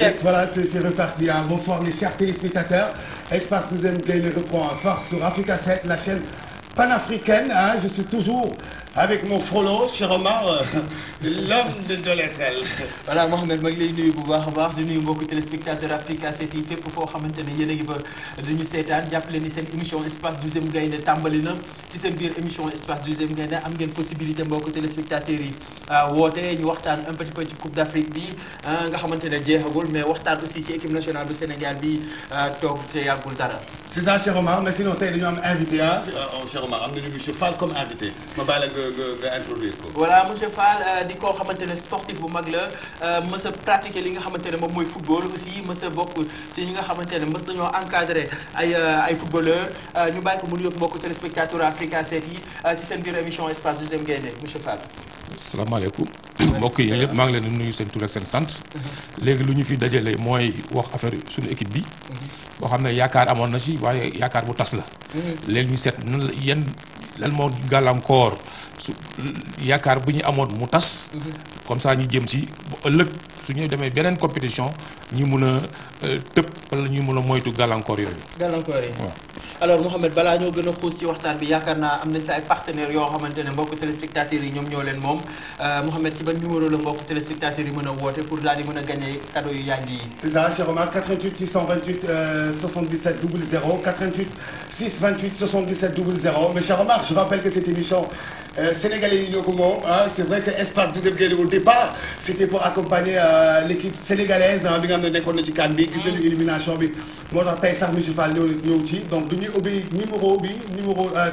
Yes, voilà, c'est reparti. Hein. Bonsoir les chers téléspectateurs. Espace 12e Gaïndé reprend en force sur Africa 7, la chaîne panafricaine. Hein. Je suis toujours avec mon frollo, cher Omar, l'homme de l'étel. Voilà, Mohamed ma ngi lay nuyu bu baax a baax di nuyu mbokku téléspectateur Africa 7 yi fépp foo xamante ne yéen a ngi ba dañu seetaan jàppale ni seen émission Espace 12e Gaïndé tàmbali na ci seen biir émission Espace 12e Gaïndé am ngeen possibilité mbokku téléspectateurs yi woote ñu waxtaan un petit peu ci Coupe d'Afrique bi nga xamante ne jeexagul mais waxtaan aussi ci équipe nationale bu Sénégal bi toog te yàggul dara. C'est ça, cher Omar, mais sinon tey dañu am invité ah cher Omar am nañu monsieur Fall comme invité ma bàyyi la nga introduire ko. Voilà monsieur Fall di koo xamante ne sportif bu mag la mës a pratiquer li nga xamante ne moom mooy football aussi mës a bokk ci ñi nga xamante ne mës nañoo encadré ay footballeurs ñu bàyyi ko mu nuyoog mbokku téléspectateur Africa 7 yi ci seen biir émission Espace 12e Gaïndé monsieur Fall. asalaamaaleykum mbokk yi yëpp maa ngi leen di nuyu seen tur ak seen sant léegi lu ñu fi dajale mooy wax affaire suñu équipe bi boo xam ne yaakaar amoon na ci waaye yaakaar bu tas la léegi ñu seet nan la yan lan moo gàllankoor su yaakaar bu ñu amoon mu tas comme ça ñu jëm ci bu ëllëg su ñu demee beneen compétition ñu mun a tëb wala ñu mun a moytu gàllankoor yooyu. gàllankoor yi waaw. alors Mouhamed balaa ñoo gën a xuus ci waxtaan bi yaakaar naa am nañ fi ay partenaires yoo xamante ne mbokku téléspectateurs yi ñoom ñoo leen moom Mouhamed ci ban numéro la mbokku téléspectateurs yi mën a woote pour daal di mën a gagné cadeau yu yànji yi. C'est ça, cher Omar, 88 628 77 00, 88 628 77 00. Mais cher Omar, je rappelle que cette émission Sénégalais yi ñoo ko moom c'est vrai que Espace 12e Gaïndé au départ c'était pour accompagner l'équipe sénégalaise bi nga xam ne nekkoon na ci CAN bi gis nañu élimination bi moo tax tey sax monsieur Fall ñëw ci donc du ñuy ubbi numéro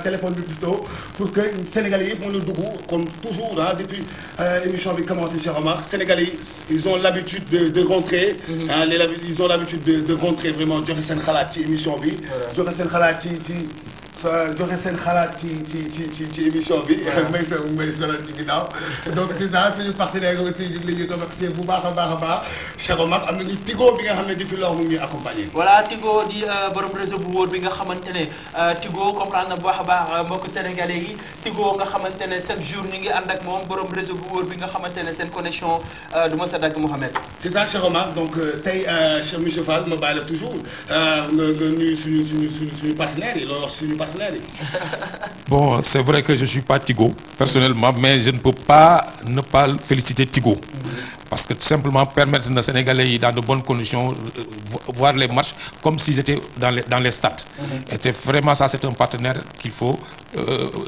téléphone bi plutôt pour que Sénégalais yëpp mën a dugg comme toujours depuis émission bi commencé cher Omar Sénégalais yi ils ont l'habitude de rentrer ils ont l'habitude de rentrer vraiment joxe seen xalaat ci émission bi joxe seen xalaat ci joxe seen xalaat ci émission bi. may sonal ci ginnaaw donc c'est ça suñu partenaire aussi ñu ngi leen di remercier bu baax a baax Cheikh Omar am nañu Tigo bi nga xam ne depuis lors mu ngi ñuy accompagner. voilà Tigo di borom réseau bu wóor bi nga xamante ne Tigo comprendre na bu baax a baax mbokku sénégalais yi Tigo nga xamante ne chaque jour ñu ngi ànd ak moom borom réseau bu wóor bi nga xamante ne seen connexion du ma sa dagg Mohamed. c'est ça Cheikh Omar donc tey Cheikh monsieur Fall ma bàyyi la toujours nga nuyu suñu partenaires yi loolu wax suñu partenaires yi. Bon, c'est vrai que je suis pas Tigo personnellement, mais je ne peux pas ne pas féliciter Tigo. Parce que tout simplement permettre aux Sénégalais yi dans de bonnes conditions voir les matchs comme s'ils étaient dans les stades. Et vraiment ça c'est un partenaire qu'il faut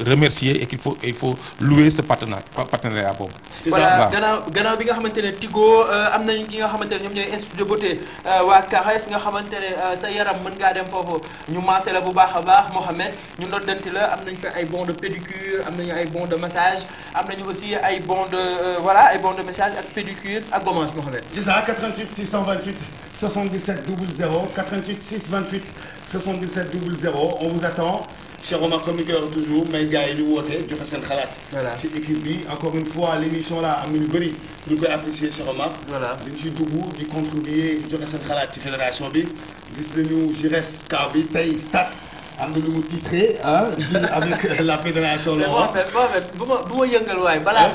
remercier et il faut louer ce partenariat boobu. voilà gannaaw bi nga xamante ne Tigo am nañu ñi nga xamante ne ñoom ñooy institut de beauté waa Caresse nga xamante ne sa yaram mën ngaa dem foofu ñu maase la bu baax a baax Mohamed ñu noddanti la am nañu fi ay bons de pédicure am nañu ay bons de massage am nañu aussi ay bons de massage ak pédicure ak gommage Mohamed. c'est ça 88 628 77 00 88 628 77 00 on vous attend. Cher Omar comme ni koy wax toujours may gars yi ñu woote joxe seen xalaat. voilà ci équipe bi encore une fois l'émission là am na ñu bëri ñu koy apprécier Cher Omar. voilà dañ ciy dugg di contribuer di joxe seen xalaat ci fédération bi gis nañu Jires Car bi tey stade am na lu mu titré avec la fédération. Mohamed bu ma yëngal waaye balaa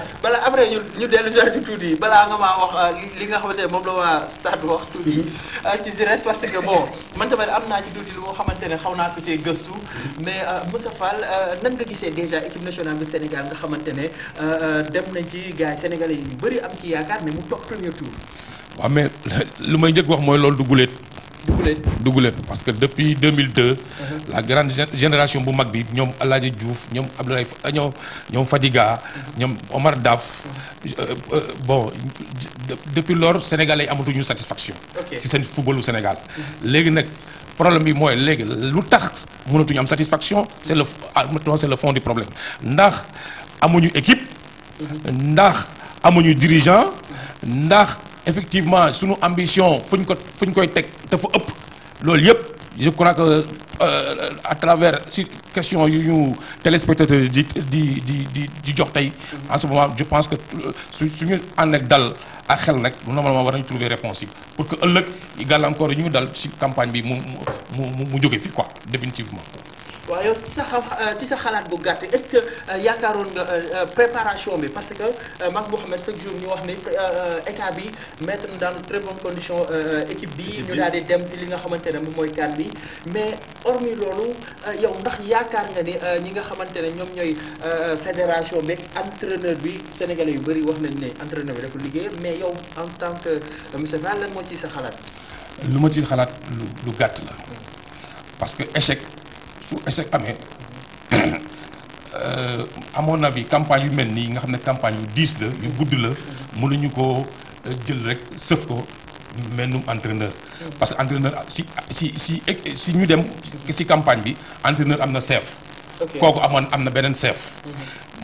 après ñu dellu ci tuuti balaa nga maa wax li nga xamante ne moom la waa stade wax tuuti ci Jires parce que bon man tamit am naa ci tuuti lu moo xamante ne xaw naa ko see gëstu mais Moussa Fall nan nga gisee déjà équipe nationale bu Sénégal nga xamante ne dem nañ ci gars yi sénégalais yi bëri am ci yaakaar mais mu toog premier tour. waaw mais lu may njëkk wax mooy loolu dugg leen parce que depuis 2002 la grande génération bu mag bi ñoom Alaaji Diouf ñoom Abdoulaye ñoom Fadiga ñoom Omar Daf bon depuis lors sénégalais yi amatuñu satisfaction ci seen footballu Sénégal léegi nag problème bi mooy léegi lu tax mënatuñu am satisfaction c'est le fond du problème ndax amuñu équipe ndax amuñu dirigeant ndax effectivement sunu ambition fuñ koy teg dafa ëpp loolu yëpp je crois que à travers si question yu ñu téléspectateurs di jox tey en ce moment je pense que suñu ànd ak dal ak xel rek normalement war nañu trouver réponse yi pour que ëllëg gàllankoor yi ñu dal ci campagne bi mu jóge fi quoi définitivement. waaw yow ci sa xalaat bu gàtt est-ce que yaakaaroon nga préparation bi parce que Mag Mouhamed chaque jour ñu wax ne état bi mettre dans de très bonnes conditions équipe bi ñu daal di dem ci li nga xamante ne moom mooy CAN bi mais hormis loolu yow ndax yaakaar nga ni ñi nga xamante ne ñoom ñooy fédération bi entraîneur bi sénégalais yu bëri wax nañ ne entraîneur bi dafa liggéey mais yow en tant que monsieur Fall lan moo ciy sa xalaat. lu ma ciy xalaat lu gàtt la parce que échec su échec amee à mon avis campagne yu mel nii nga xam ne campagne yu diis la yu gudd la mënuñu ko jël rek sëf ko mennum entraîneur parce que entraîneur si ñu dem si campagne bi entraîneur am na chef kooku am na beneen chef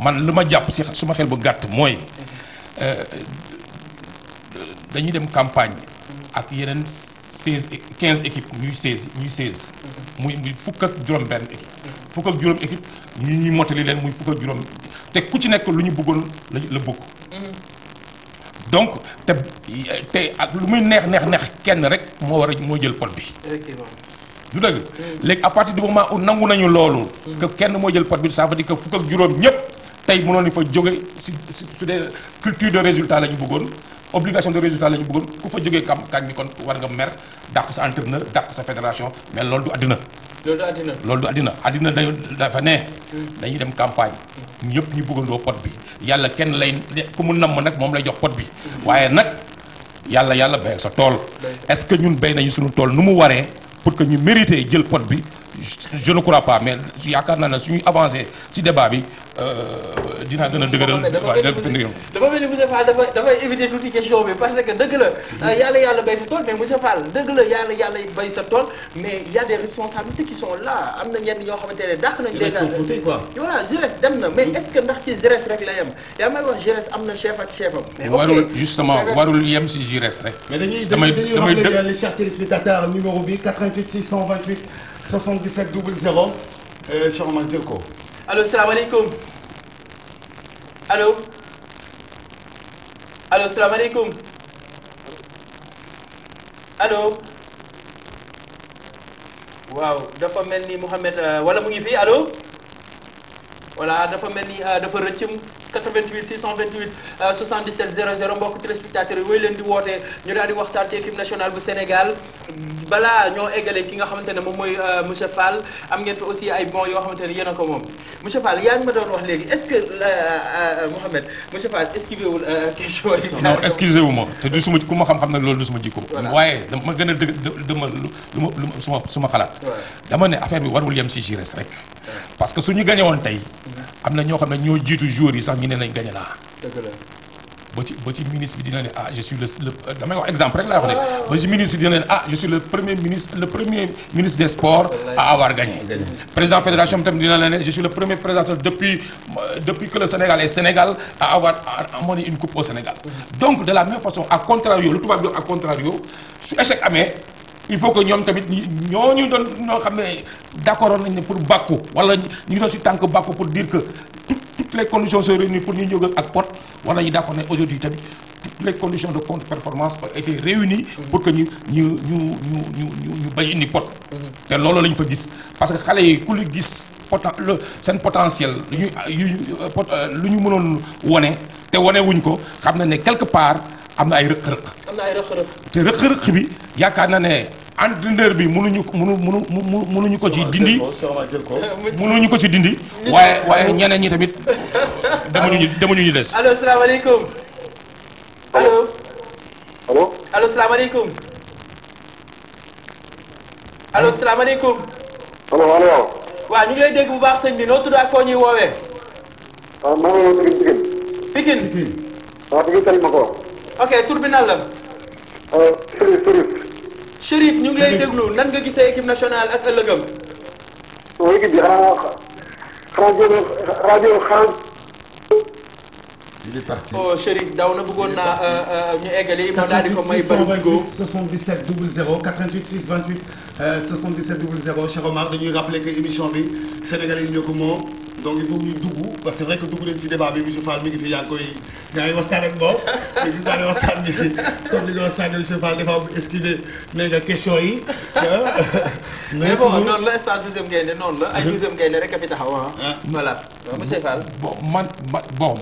man lu ma jàpp si suma xel bu gàtt mooy dañuy dem campagne ak yeneen 15 équipes ñuy 16 muy fukk ak juróom benn équipe fukk ak juróom équipe ñuy mottali leen muy fukk ak juróom te ku ci nekk lu ñu bëggoon la bëgg donc te ak lu muy neex kenn rek moo jël pot bi du dëgg léegi à partir du moment où nangu nañu loolu que kenn moo jël pot bi ça veut dire que fukk ak juróom ñëpp tey mënoon ni fa jóge su dee culture de résultat la ñu bëggoon obligation de résultat la ñu bëggoon ku fa jógee kañ bi kon war nga mer dàq sa entraîneur dàq sa fédération mais loolu du àddina loolu du àddina dafa ne dañuy dem campagne ñëpp ñu bëggandoo pot bi yàlla kenn lay ku mu namm nag moom lay jox pot bi waaye nag yàlla béyal sa tool est-ce que ñun béy nañu suñu tool nu mu waree pour que ñu mérité jël pot bi je ne crois pas mais yaakaar naa ne suñuy avancé si débat bi dinaa gën a dëgëral. dafa mel ni monsieur Fall dafay éviter tuuti question bi parce que dëgg la yàlla bay sa tool mais monsieur Fall dëgg la yàlla bay sa tool mais y a des responsabilités qui sont là am na ñenn ñoo xamante ne dàq nañ déjà voilà GIRES dem na mais est-ce que ndax ci GIRES rek la yem yaa may wax GIRES am na chef ak chef am. mais warul justement warul yem si GIRES rek. mais dañuy rappeler les chers téléspectateurs numéro bi 88 628 77 00 Cheikh Omar jël ko. allo salaamaaleykum allo salaamaaleykum allo waaw dafa mel ni Mouhamed wala mu ngi fii allo voilà dafa mel ni dafa rëcc 88 628 77 00 mbokk téléspectateurs yi wooyu leen di wootee ñu daal di waxtaan ci équipe nationale bu Sénégal balaa ñoo eggale ki nga xamante ne moom mooy monsieur Fall am ngeen fi aussi ay bons yoo xamante ne yéen a ko moom monsieur Fall yaa ngi ma doon wax léegi est-ce que Mouhamed monsieur Fall esquivé wul question yi. non esquivé wu ma te du suma ku ma xam-xam ne loolu du suma jikko. waaye dama gën a dëma lu suma xalaat. dama ne affaire bi warul yem si GIRES rek. parce que suñu gagné woon tey. am na ñoo xam ne ñoo jiitu joueurs yi sax ñu ne nañ gagné laa. dëgg la. ba ci ministre bi dina ne je suis le damay wax exemple rek laa wax de ba ci ministre bi dina ne je suis le premier ministre des sports à avoir gagné. président fédération bi tamit dina la ne je suis le premier présentateur depuis que le Sénégal est Sénégal à avoir amené une coupe au Sénégal. donc de la même façon à contrario lu tubaab bi à contrario su échec amee il faut que ñoom tamit ñoo xam ne d'accord nañ ne pour bàkku wala ñu ngi doon si tànk bàkku pour dire que toutes les conditions sont réunies pour ñu jóg ak pot wala ñu d'accord ne aujourd'hui tamit toutes les conditions de contre-performance ont été réunies pour que ñu bañ indi pot. te loolu la ñu fa gis parce que xale yi ku li gis seen potentiel lu ñu mënoon wone te wone wuñ ko xam na ne quelque part am na ay rëq-rëq. te rëq-rëq bi yaakaar na ne entraîneur bi mënuñu ko ci dindi. mënuñu ko ci dindi. waaye ñeneen ñi tamit demuñu ñu des. allo salaamaaleykum. allo salaamaaleykum. allo salaamaaleykum. allo. waaw ñu ngi lay dégg bu baax sëñ bi noo tudd ak foo ñuy woowee. waaw maa ngi woon Pikine. waaw Pikine tali ma ko. ok tur bi nan la. Chérif ñu ngi lay déglu nan nga gisee équipe nationale ak ëllëgam. équipe bi xanaa il est parti. oh Chérif daw na bëggoon naa ñu eggali ma daal di ko may. 77 00 88 628 77 00 Cheikh Omar dañuy rappeler que émission bi Sénégalais yi ñoo ko moom donc il faut ñu dugg parce que c'est vrai que dugg leen ci débat bi monsieur Fall mi ngi fi yaa ngi waxtaan ak moom te gis naa ne waxtaan bi comme li nga wax sànni monsieur Fall dafa am esquivé nee nga question yi. mais bon noonu la espace deuxième gaynde noonu la ay deuxième gaynde rek a fi taxaw voilà monsieur Fall. bon bon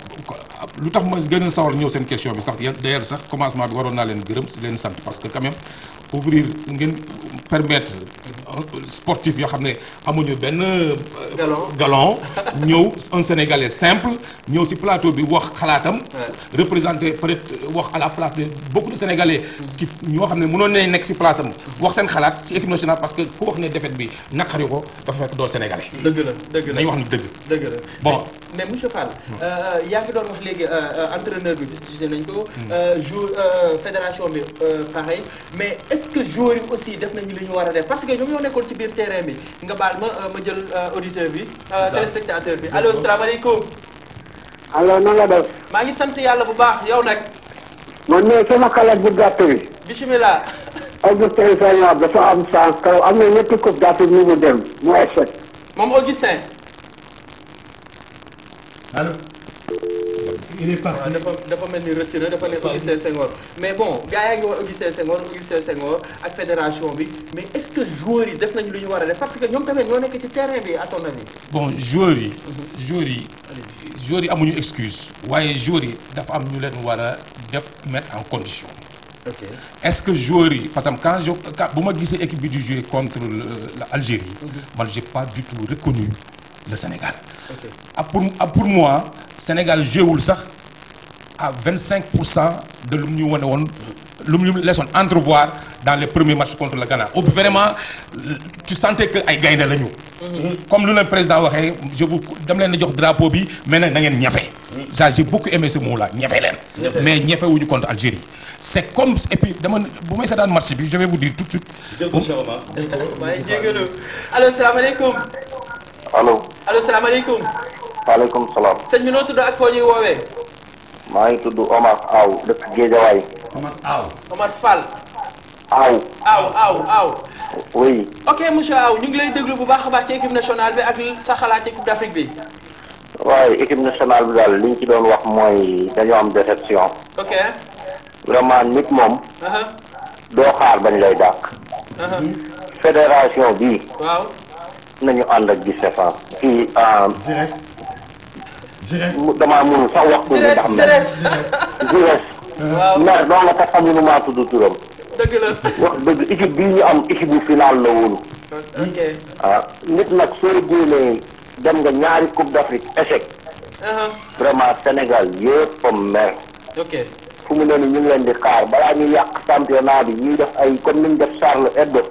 lu tax ma gën a sawar ñëw seen question bi sax d'ailleurs sax commencement bi waroon naa leen gërëm leen sant parce que quand même ouvrir ngeen permettre sportif yoo xam ne amuñu benn galon ñëw un Sénégalais simple ñëw ci plateau bi wax xalaatam représenter peut-être wax à la place de beaucoup de Sénégalais qui ñoo xam ne mënoon nañ nekk ci place am wax seen xalaat ci équipe nationale parce que ku wax ne défaite bi naqari ko dafa fekk doo Sénégalais. dëgg la nañu wax ni dëgg la bon mais monsieur Fall yaa ngi doon wax léegi entraîneur bi gisee nañ ko jour fédération bi pareil mais est-ce que joueurs yi aussi def nañu li ñu war a def parce que ñoom ñoo nekkoon ci biir terrain bi nga baal ma jël auditeur bi téléspectateur bi allo salaamaaleykum. allo na nga def. maa ngi sant yàlla bu baax yow nag. man ne sama xalaat bu gàtt bi. bisimilah. Augustin Senghor dafa am chance kaw am na ñetti coupe d'Afrique ni mu dem mu échec. moom Augustin. allo. il est parti dafa mel ni rëcc na dafa ne Augustin Senghor mais bon gars yaa ngi wax Augustin Senghor ak fédération bi mais est-ce que joueurs yi def nañu lu ñu war a def parce que ñoom tamit ñoo nekk ci terrain bi à ton avis. bon joueurs yi amuñu excuse waaye joueurs yi dafa am ñu leen war a def mettre en condition. ok est-ce que joueurs yi par exemple quand bu ma gisee équipe bi di jouer contre l'Algérie man j'ai pas du tout reconnu le Sénégal. Pour moi Sénégal jouewul sax à 25% de lu ñu wane woon lu ñu laissoon entrevoir dans les premiers matchs contre le Ghana. Vraiment tu sentais que ay gaynde lañu. comme lu leen président waxee dama leen di jox drapeau bi mais nag na ngeen ñafe. ça j'ai beaucoup aimé ce mot là ñafe leen. mais ñafe wuñu contre Algérie. c'est comme et puis dama bu may seetaan match bi je vais vous dire tout de suite. jël ko Cheikh Omar. maa ngi jégalu allo salaamaaleykum. allo salaamaaleykum. waaleykum salaam. sëñ bi noo tudd ak foo ñuy woowee. maa ngi tudd Omar Aw dëkk Géejawaay. Omar Fall. Aw. oui. ok monsieur Aw ñu ngi lay déglu bu baax a baax ci équipe nationale bi ak sa xalaat ci coupe d'Afrique bi. waaye équipe nationale bi daal li ñu ci doon wax mooy dañoo am déception. ok. vraiment nit moom. doo xaar bañ lay dàq. fédération bi. waaw. nañu ànd ak di sefan kii Jires damaa mënu sax wax ko ndax Jires waaw mer doo nga tax xamuñu maa tudd turam dëgg la wax dëgg équipe bii ñu am équipe bu final la woon ok nit nag soo génnee dem nga ñaari coupe d'Afrique échec vraiment Sénégal yëpp am mer ok fu mu ne ni ñu ngi leen di xaar balaa ñuy yàq championnat bi ñuy def ay comme ni ñu def Charles Hebdo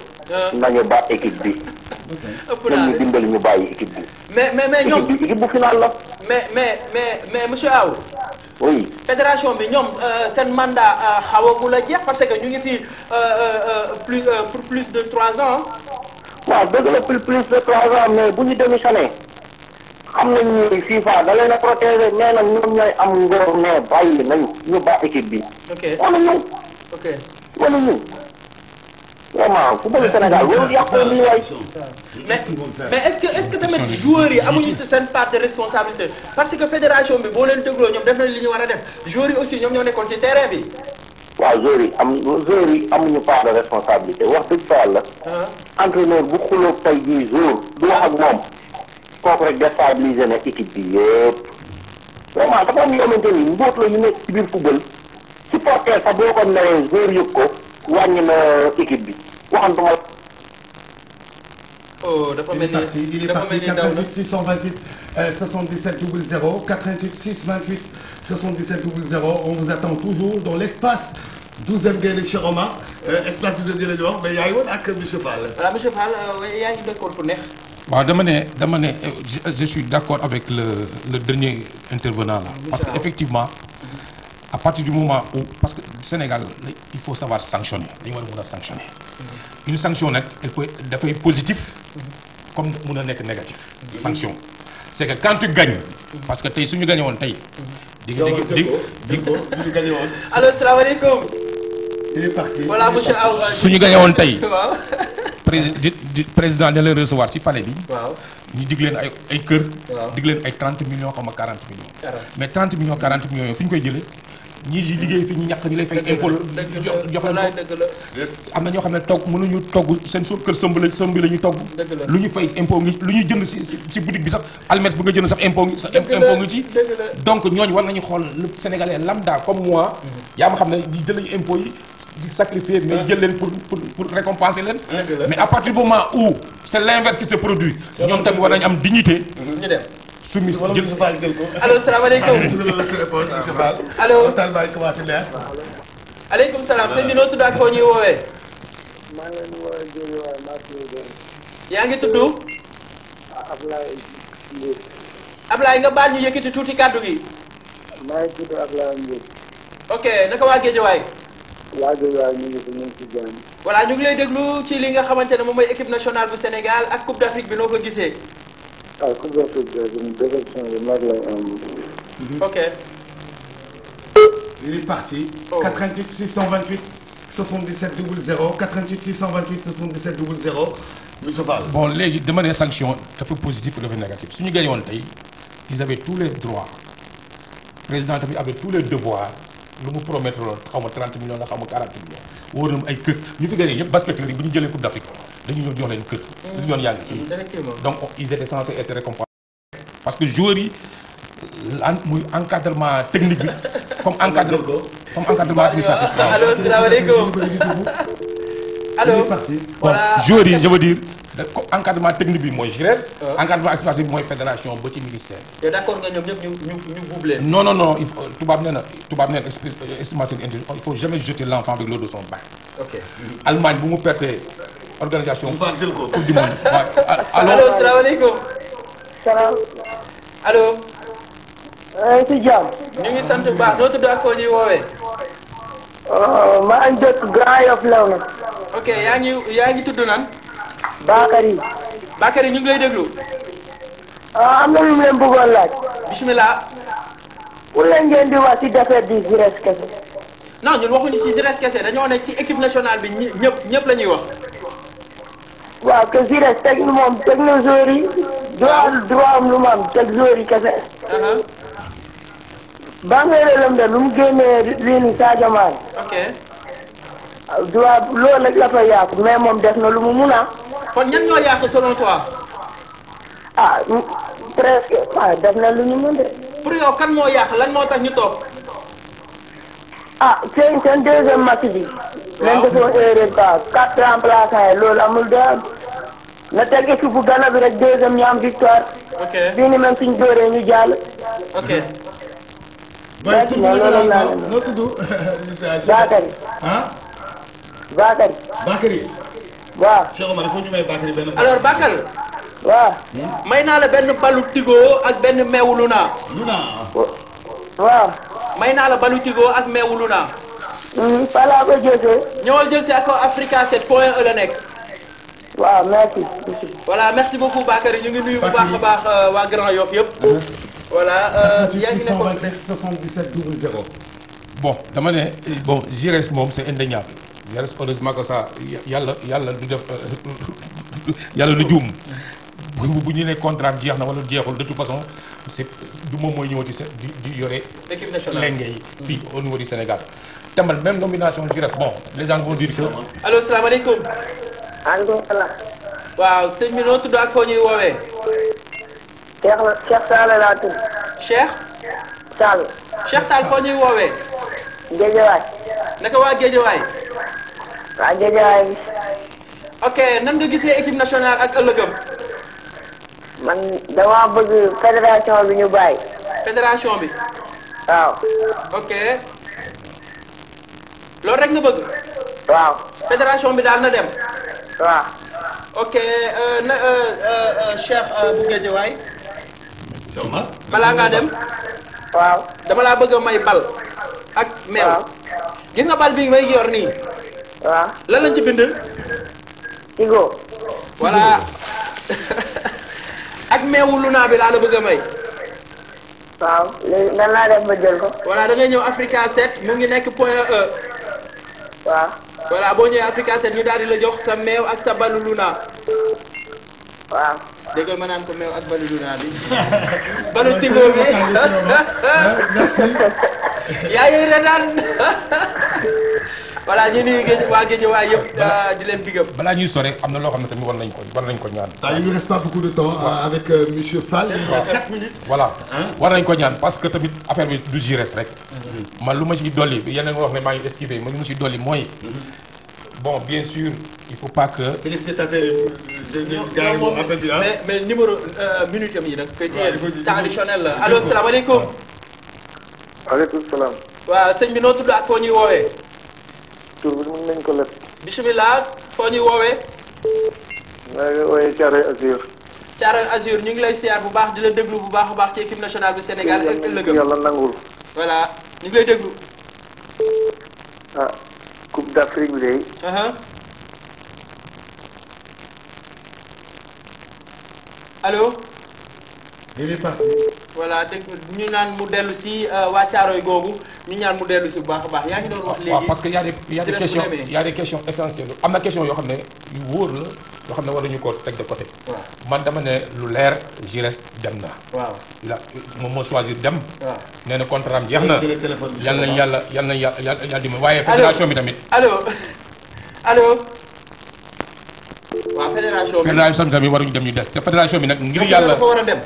nañu ba équipe bi nañu dimbali ñu bàyyi équipe bi mais ñoom équipe bu final la mais monsieur Aw oui fédération bi ñoom seen mandat xawagul a jeex parce que ñu ngi fii pour plus de 3 ans. waaw dëgg la plus de 3 ans mais bu ñu démissionné xam nañ ni FIFA da leen a protéger mais nag ñoom ñooy am ngor ne bàyyi nañu ñu ba équipe bi. ok wala ñu. ok wala ñu. vraiment football Sénégal warul yàqu lii waay. mais est-ce que tamit joueurs yi amuñu si seen part de responsabilité parce que fédération bi boo leen dégloo ñoom def nañ li ñu war a def joueurs yi aussi ñoom ñoo nekkoon ci terrain bi. waaw joueurs yi amuñu part de responsabilité wax dëgg fa yàlla. entraîneur bu xulóog tey jii jour du wax ak moom kooku rek déstabiliser na équipe bi yëpp. vraiment dafa am yoo xamante ni mbóot la yu nekk ci biir football supporter sax boo ko meree joueur yëg ko wàññi na équipe bi waxantuma. oh dafa mel ni il est parti 88 628 77 00 88 628 77 00 on vous attend toujours dans l'espace 12e Gaïndé Cheikh Omar espace 12e Gaïndé di wax mais yaa ngi woon ak monsieur Fall. voilà monsieur Fall yaa ngi dëkkoon fu neex. waaw dama ne je suis d'accord avec le dernier intervenant là parce que effectivement à partir du moment où parce que Sénégal il faut savoir sanctionner dañu war a mën a sanctionner une sanction nag elle peut dafay positif comme mun a nekk négatif sanction c'est que quand tu gagnes parce que tey suñu gagné woon tey di gagné woon. allo salaamaaleykum. il est parti. voilà monsieur Aw. suñu gagné woon tey waaw. président da leen recevoir ci palais bi. waaw ñu dig leen ay kër. dig leen ay 30 millions xam nga 40 millions. mais 30 millions 40 millions yooyu fu ñu koy jëlee ñii di liggéey fi ñu ñàkk ñi lay fay impôt jox leen ko am na ñoo xam ne togg mënuñu togg seen kër sëmb la ñu togg lu ñu fay impôt ngi lu ñuy jënd si boutique bi sax almet bu nga jënd sax impôt ngi ci donc ñooñu war nañu xool le sénégalais lambda comme moi yaa ma xam ne di jël nañu impôt yi di sacrifier mais jël leen pour récompenser leen mais à partir du moment où c'est l'inverse qui se produit ñoom tamit war nañu am dignité ñu dem soumis jël ko allo salaamaaleykum allo aleykum salaam sëñ bi noo tudd ak foo ñuy woowee maa ngi leen di woowee Diop waaye maa ngi tudd yaa ngi tudd Ablaye Ndour Ablaye nga baal ñu yëkkati tuuti kàddu gi maa ngi tudd Ablaye Ndour ok naka waa Géejawaay waa Géejawaay ñu ngi fi ñu ngi ci jàmm voilà ñu ngi lay déglu ci li nga xamante ne moom mooy équipe nationale bu Sénégal ak Coupe d'Afrique bi noo ko gisee Coupe d'Afrique bi déception bi mag la am ok il est parti 88 628 77 00 88 628 77 00 monsieur Fall. bon léegi dama ne sanction dafa positif dafa négatif suñu gagné woon tey ils avaient tous les droits président tamit avait tous les devoirs lu mu promettre loon xaw ma 30 millions la xaw ma 40 millions wóor na ay kër ñu fi gagné yëpp basketteurs yi bu ñu jëlee Coupe d'Afrique dañu ñëw jox leen kër lu yoon yàgg ci donc ils étaient censés être récompensés parce que joueurs yi muy encadrement technique bi comme encadrement administratif. allo salaamaaleykum allo voilà joueurs yi je veux dire encadrement technique bi mooy GIRES. encadrement administratif bi mooy fédération ba ci ministère. te d'accord nga ñoom ñëpp ñu buub leen. non il faut tubaab nee na estimation il faut jamais jeter l'enfant avec l'eau de son bain. ok Allemagne bu mu perte organisation. coupe du monde allo salaamaaleykum. salaam allo. ci jàmm ñu ngi sant bu baax noo tudd ak foo ñuy woowee. maa ngi dëkk Grand Yoff Léona ok yaa ngi tudd nan. Bakary ñu ngi lay déglu. am na lu mu leen bëggoon laaj bismillah. pour leen ngeen di wax ci défaite di GIRES kese non ñun waxuñu ci GIRES kese dañoo nekk ci équipe nationale bi ñëpp la ñuy wax. waaw que GIRES teg na joueurs yi droit am lu mu am teg joueurs yi kese ba nga relam de lu mu génnee lii ni Sadio Mané ok droit loolu rek la fa yàqu mais moom def na lu mu mun a kon ñan ñoo yàq selon toi. presque def na lu ñu mën de pour yow kan moo yàq lan moo tax ñu toog. seen deuxième match bi nañ defoon erreur quoi 4 remplaçants yi loolu amul dara na teg équipe bu Ghana bi rek deuxième ñu am victoire ok bii ni même suñ dóoree ñu jàll ok merci loolu laa leen noo tudd Bakary Bakary waaw Cheikh Omar dafa ñu may Bakary benn alors Bakary. waaw may naa la benn balu tigo ak benn meewu Luna. waaw may naa la balu tigo ak meewu Luna. falaa ko jësee ñëwal jël si ak Africa 7 point E la nekk. waaw merci voilà merci beaucoup Bakary ñu ngi nuyu bu baax a baax waa Grand Yoff yëpp. voilà yaa ngi nekkoon 77 00. bon dama ne GIRES moom c'est indéniable GIRES heureusement que ça yàlla du def yàlla du juum bu ñu ne contrat jeex na wala jeexul de toute façon c'est du moom mooy ñëwati di yore. équipe nationale lenge yi fii au niveau du Sénégal. tambal même nomination GIRES bon les gens vont dire que. allo salaamaaleykum. allo salaam waaw sëñ bi noo tudd ak foo ñuy woowee. Cheikh Sall laa tudd. Cheikh. Sall. Cheikh Sall foo ñuy woowee. Géejawaay. naka waa Géejawaay. waa Géejawaay bi. ok nan nga gisee équipe nationale ak ëllëgëm. man dama bëgg fédération bi ñu bàyyi. fédération bi. waaw. ok loolu rek nga bëgg. waaw. fédération bi daal na dem. waaw. ok Cheikh bu Géejawaay. balaa ngaa dem. waaw. dama laa bëgg a may bal. ak meew. waaw. gis nga bal bi may yor nii. waaw. lan lañ ci bind. Tigo. voilà ak meewu Luna bi laa la bëgg a may. waaw léegi nan laa def ba jël ko. voilà da ngay ñëw Africa 7 mu ngi nekk point E. waaw. voilà boo ñëwee Africa 7 ñu daal di la jox sa meew ak sa balu Luna. waaw. dégg nga ma naan ko meew ak balu duna bi balu tigo bi merci. yaa ngi retaan voilà ñu nuyu waa Guédiawaye yëpp di leen big up. balaa ñuy sore am na loo xam ne tamit war nañ ko ñaan. Il ne reste pas beaucoup de temps avec monsieur Fall. Il nous reste 4 minutes. voilà war nañ ko ñaan parce que tamit affaire bi du JRS rek. man lu ma ci dolli yéen a ngi wax ne maa ngi esquivé man lu ma ci dolli mooy. bon bien sûr il faut pas que. téléspectateurs yi gars yi moom appel bi mais numéro minute am yi nag koy téye traditionnel la allo salaamaaleykum. waaleykum salaam. waaw sëñ bi noo tudd ak foo ñuy woowee. tur bi mën nañ ko leb. bisimilah foo ñuy woowee. maa ngi woowee Thiaroye Azur. Thiaroye Azur ñu ngi lay siyaar bu baax di la déglu bu baax a baax ci équipe nationale bu Sénégal ak ëllëgëm. yàlla nangul. voilà ñu ngi lay déglu. ah Coupe d'Afrique bi de. allo. il est parti. voilà dégg ñu naan mu dellu si waa Thiaroye googu ñu ñaan mu dellu si bu baax a baax yaa ngi doon wax léegi. waaw parce que y a des questions essentielles am na question yoo xam ne yu wóor la yoo xam ne waruñu ko teg de côté. man dama ne lu leer JRS dem na. waaw moom moo choisir dem. waaw nee na contrat am jeex na. yal nañu yàlla dimbali waaye. fédération bi tamit. allo. waaw fédération bi tamit waruñu dem ñu des te fédération bi nag ngir yàlla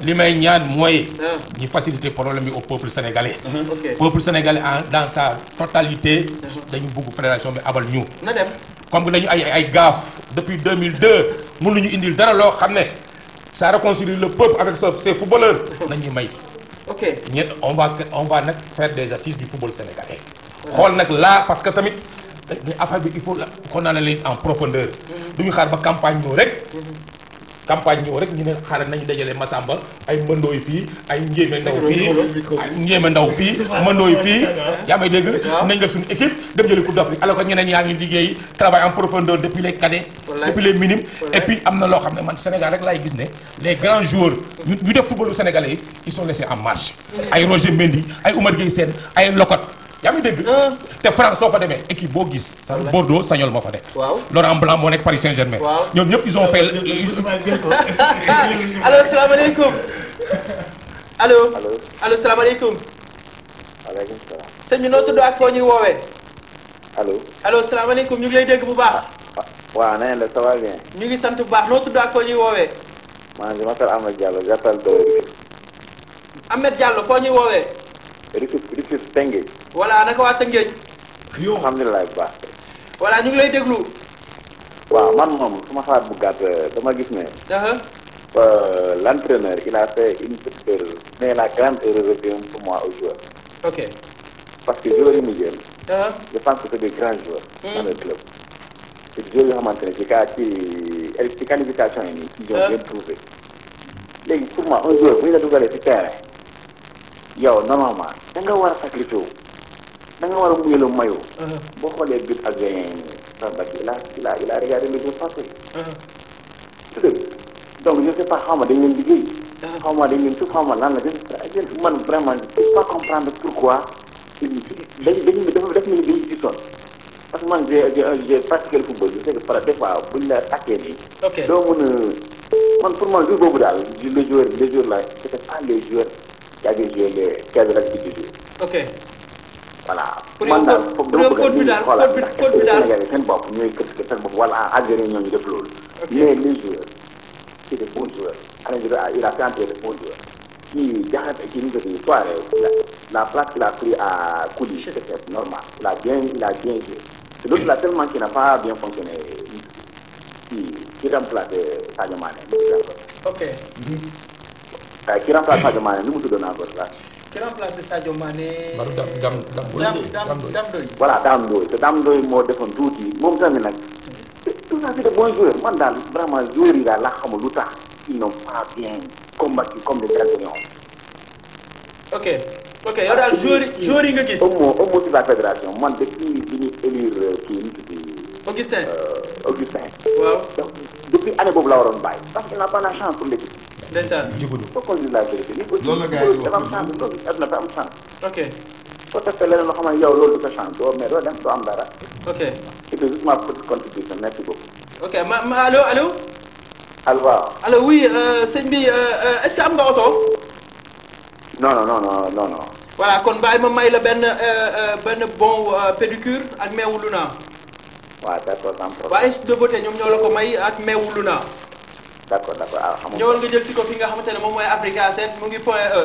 li may ñaan mooy ñu faciliter problème bi au peuple sénégalais. Peuple sénégalais dans sa totalité dañu bëgg fédération bi abal ñu. na dem comme que dañu ay gaaf depuis 2002 mënuñu indil dara loo xam ne ça réconcilie le peuple avec ses footballeurs nañu may. ok on va nag faire des assises du football sénégalais. xool nag là parce que tamit. mais affaire bi il faut qu'on analyse en profondeur. duñu xaar ba campagne ñëw rek. ñu ne xaaral nañu dajale Massamba ay mëndooy fii ay njéeme ndaw fii mëndooy fii yaa may dégg. nañ def suñu équipe dem jëli Coupe d'Afrique alors que ñeneen ñaa ngi liggéey travail en profondeur depuis les cadets. depuis les minimes. et puis am na loo xam ne man Sénégal rek laay gis ne les grands joueurs ñu def footballu sénégalais yi ils sont laissés en marge. ay Roger Mendy ay Oumar Gueye Sène ay Lokot. yaa ngi dégg te France soo fa demee équipe boo gis. Bordeaux Sagnol moo fa nekk. waaw Laurent Blanc moo nekk Paris Saint-Germain. waaw ñoom ñëpp ils ont fait. allo salaamaaleykum. allo salaamaaleykum. waaleykum salaam. sëñ bi noo tudd ak foo ñuy woowee. allo salaamaaleykum ñu ngi lay dégg bu baax. waaw nee na ça va bien. ñu ngi sant bu baax noo tudd ak foo ñuy woowee. je m'appelle Ahmed Diallo j'appelle de Rufisque. Ahmed Diallo foo ñuy woowee. Rufisque Tëngéej. voilà naka waa Tëngéej. alhamdulilah bu baax. voilà ñu ngi lay déglu. waaw man moom su ma xalaat bu gàtt dama gis ne. l'entraîneur il a fait une petite erreur mais la grande erreur revient pour moi aux joueurs. ok parce que joueurs yi mu jël. je pense que c'est des grands joueurs. dans le club. te joueurs yoo xamante ne ci qualification yi nii. ils ont bien trouvé. léegi pour moi un joueur bu ñu la dugalee ci terrain. yow normalement da nga war a sacrifier wu da nga war a muyee la mayu. boo xoolee but ak il a regardé le jeu passé. donc je sais pas xaw ma dañ leen liggéey. xaw ma dañ leen suuf xaw ma lan la man vraiment je peux pas comprendre pourquoi dañu def nañu dañu ci sonn parce que man j'ai pratiqué le football je sais que par des fois buñ la takkee nii. ok doo mën a man pour moi jour boobu daal les joueurs là c'était pas les joueurs. y a des joueurs les 15 rek ci jouer. ok voilà. pour yow faute bi daal seen bopp ñooy kër seen bopp wala Algérie ñoo ñu def loolu. mais les joueurs c'est des bons joueurs. il a fait entrer de bons joueurs. kii Diakhaté kii nu mu tudd Souaré la place qu'il a pris à Koulibaly c'était normal. il a bien joué. c'est l'autre là tellement qui n'a pas bien fonctionné qui remplacé Sadio Mané. ok. qui remplace Sadio Mané nu mu tuddoon encore là. qui remplace Sadio Mané. Dame Doy. voilà Dame Doy te Dame Doy moo defoon tuuti moom tamit nag tout ça c'est de bons joueurs man daal vraiment joueurs yi daal laa xamul lu tax ils n'ont pas bien combattu comme les Algériens. ok yow daal joueurs yi nga gis. au moins ci la fédération man depuis bi ñu élire kii nu tudd. Augustin. waaw donc depuis année boobu la waroon bàyyi parce qu'il n'a pas la chance pour l'équipe. ndeysaan. faut qu'on dise la vérité. loolu la gars yi dafa am chance loolu dafa am chance. ok. soo testé leneen loo xam ne yow loolu du ko chance doo mais doo dem doo am dara. ok. c'était juste ma petite contribution merci beaucoup. ok allo. allo waaw. allo oui sëñ bi est-ce que am nga oto. non. voilà kon bàyyi ma may la benn bon pédicure ak meewu Luna. waaw d'accord sans problème. waa institut de beauté ñoom ñoo la ko may ak meewu Luna. d'accord amul. ñëwal nga jël si ko fi nga xamante ne moom mooy Africa 7 mu ngi point E.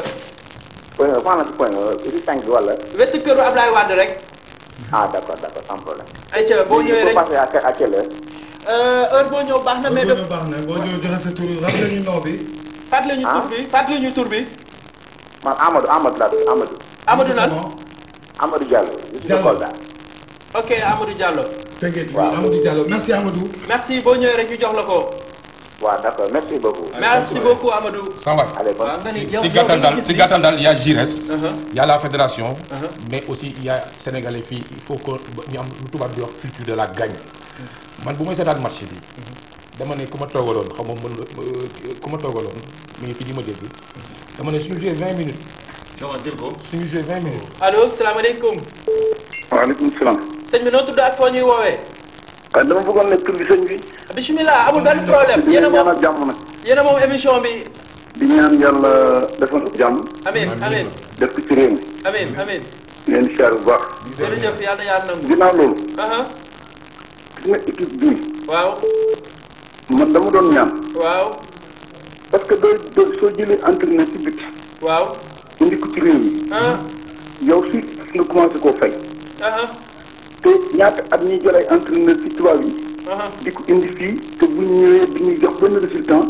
point fan la ci point rue 5 wala. wetu këru Ablaye Wade rek. d'accord sans problème. ayca boo ñëwee rek passer à quelle heure. heure boo ñëw baax na mais boo ñëw baax na boo ñëw joxe sa tur rappelé ñu noo bi. fàttali ñu tur bi. man Amadou laa tudd Amadou. Amadou nan. Amadou Diallo. Diallo ok Amadou Diallo. Tëngéej waaw Amadou Diallo merci Amadou. merci boo ñëwee rek ñu jox la ko. waaw d'accord merci beaucoup. merci beaucoup Amadou. Samba allez si gàttal daal il y a JIRES. il y a la fédération. mais aussi il y a sénégalais fii il faut que ñu am lu tubaab di wax culture de la gagne. man bu may seetaan match bi. dama ne ku ma toogaloon xam nga ku ma toogaloon mu ngi fi di ma dégg. dama ne suñu joué 20 minutes. jël ko suñu joué 20 minutes. allo salaamaaleykum. waaleykum salaam. sëñ bi noo tudd ak foo ñuy woowee. waaye dama bëggoon nekk tur bi sëñ bi. bisimilah amul benn problème yéen a moom jàmm nag. yéen a moom émission bi. di ñaan yàlla defal ko jàmm. amiin def ko ci réew mi. amiin. leen di siyaar bu baax. jërëjëf yàlla na yàlla nangu. ginnaaw loolu. gis nga équipe bii. waaw. man dama doon ñaan. waaw. parce que doo soo jëlee entraîneur ci biti. waaw. indi ko ci réew mi. yow si nga commencé koo fay. te ñaata at ñuy jël ay entraîneur ci tubaab yi. di ko indi fii te bu ñëwee di ñuy jox benn résultat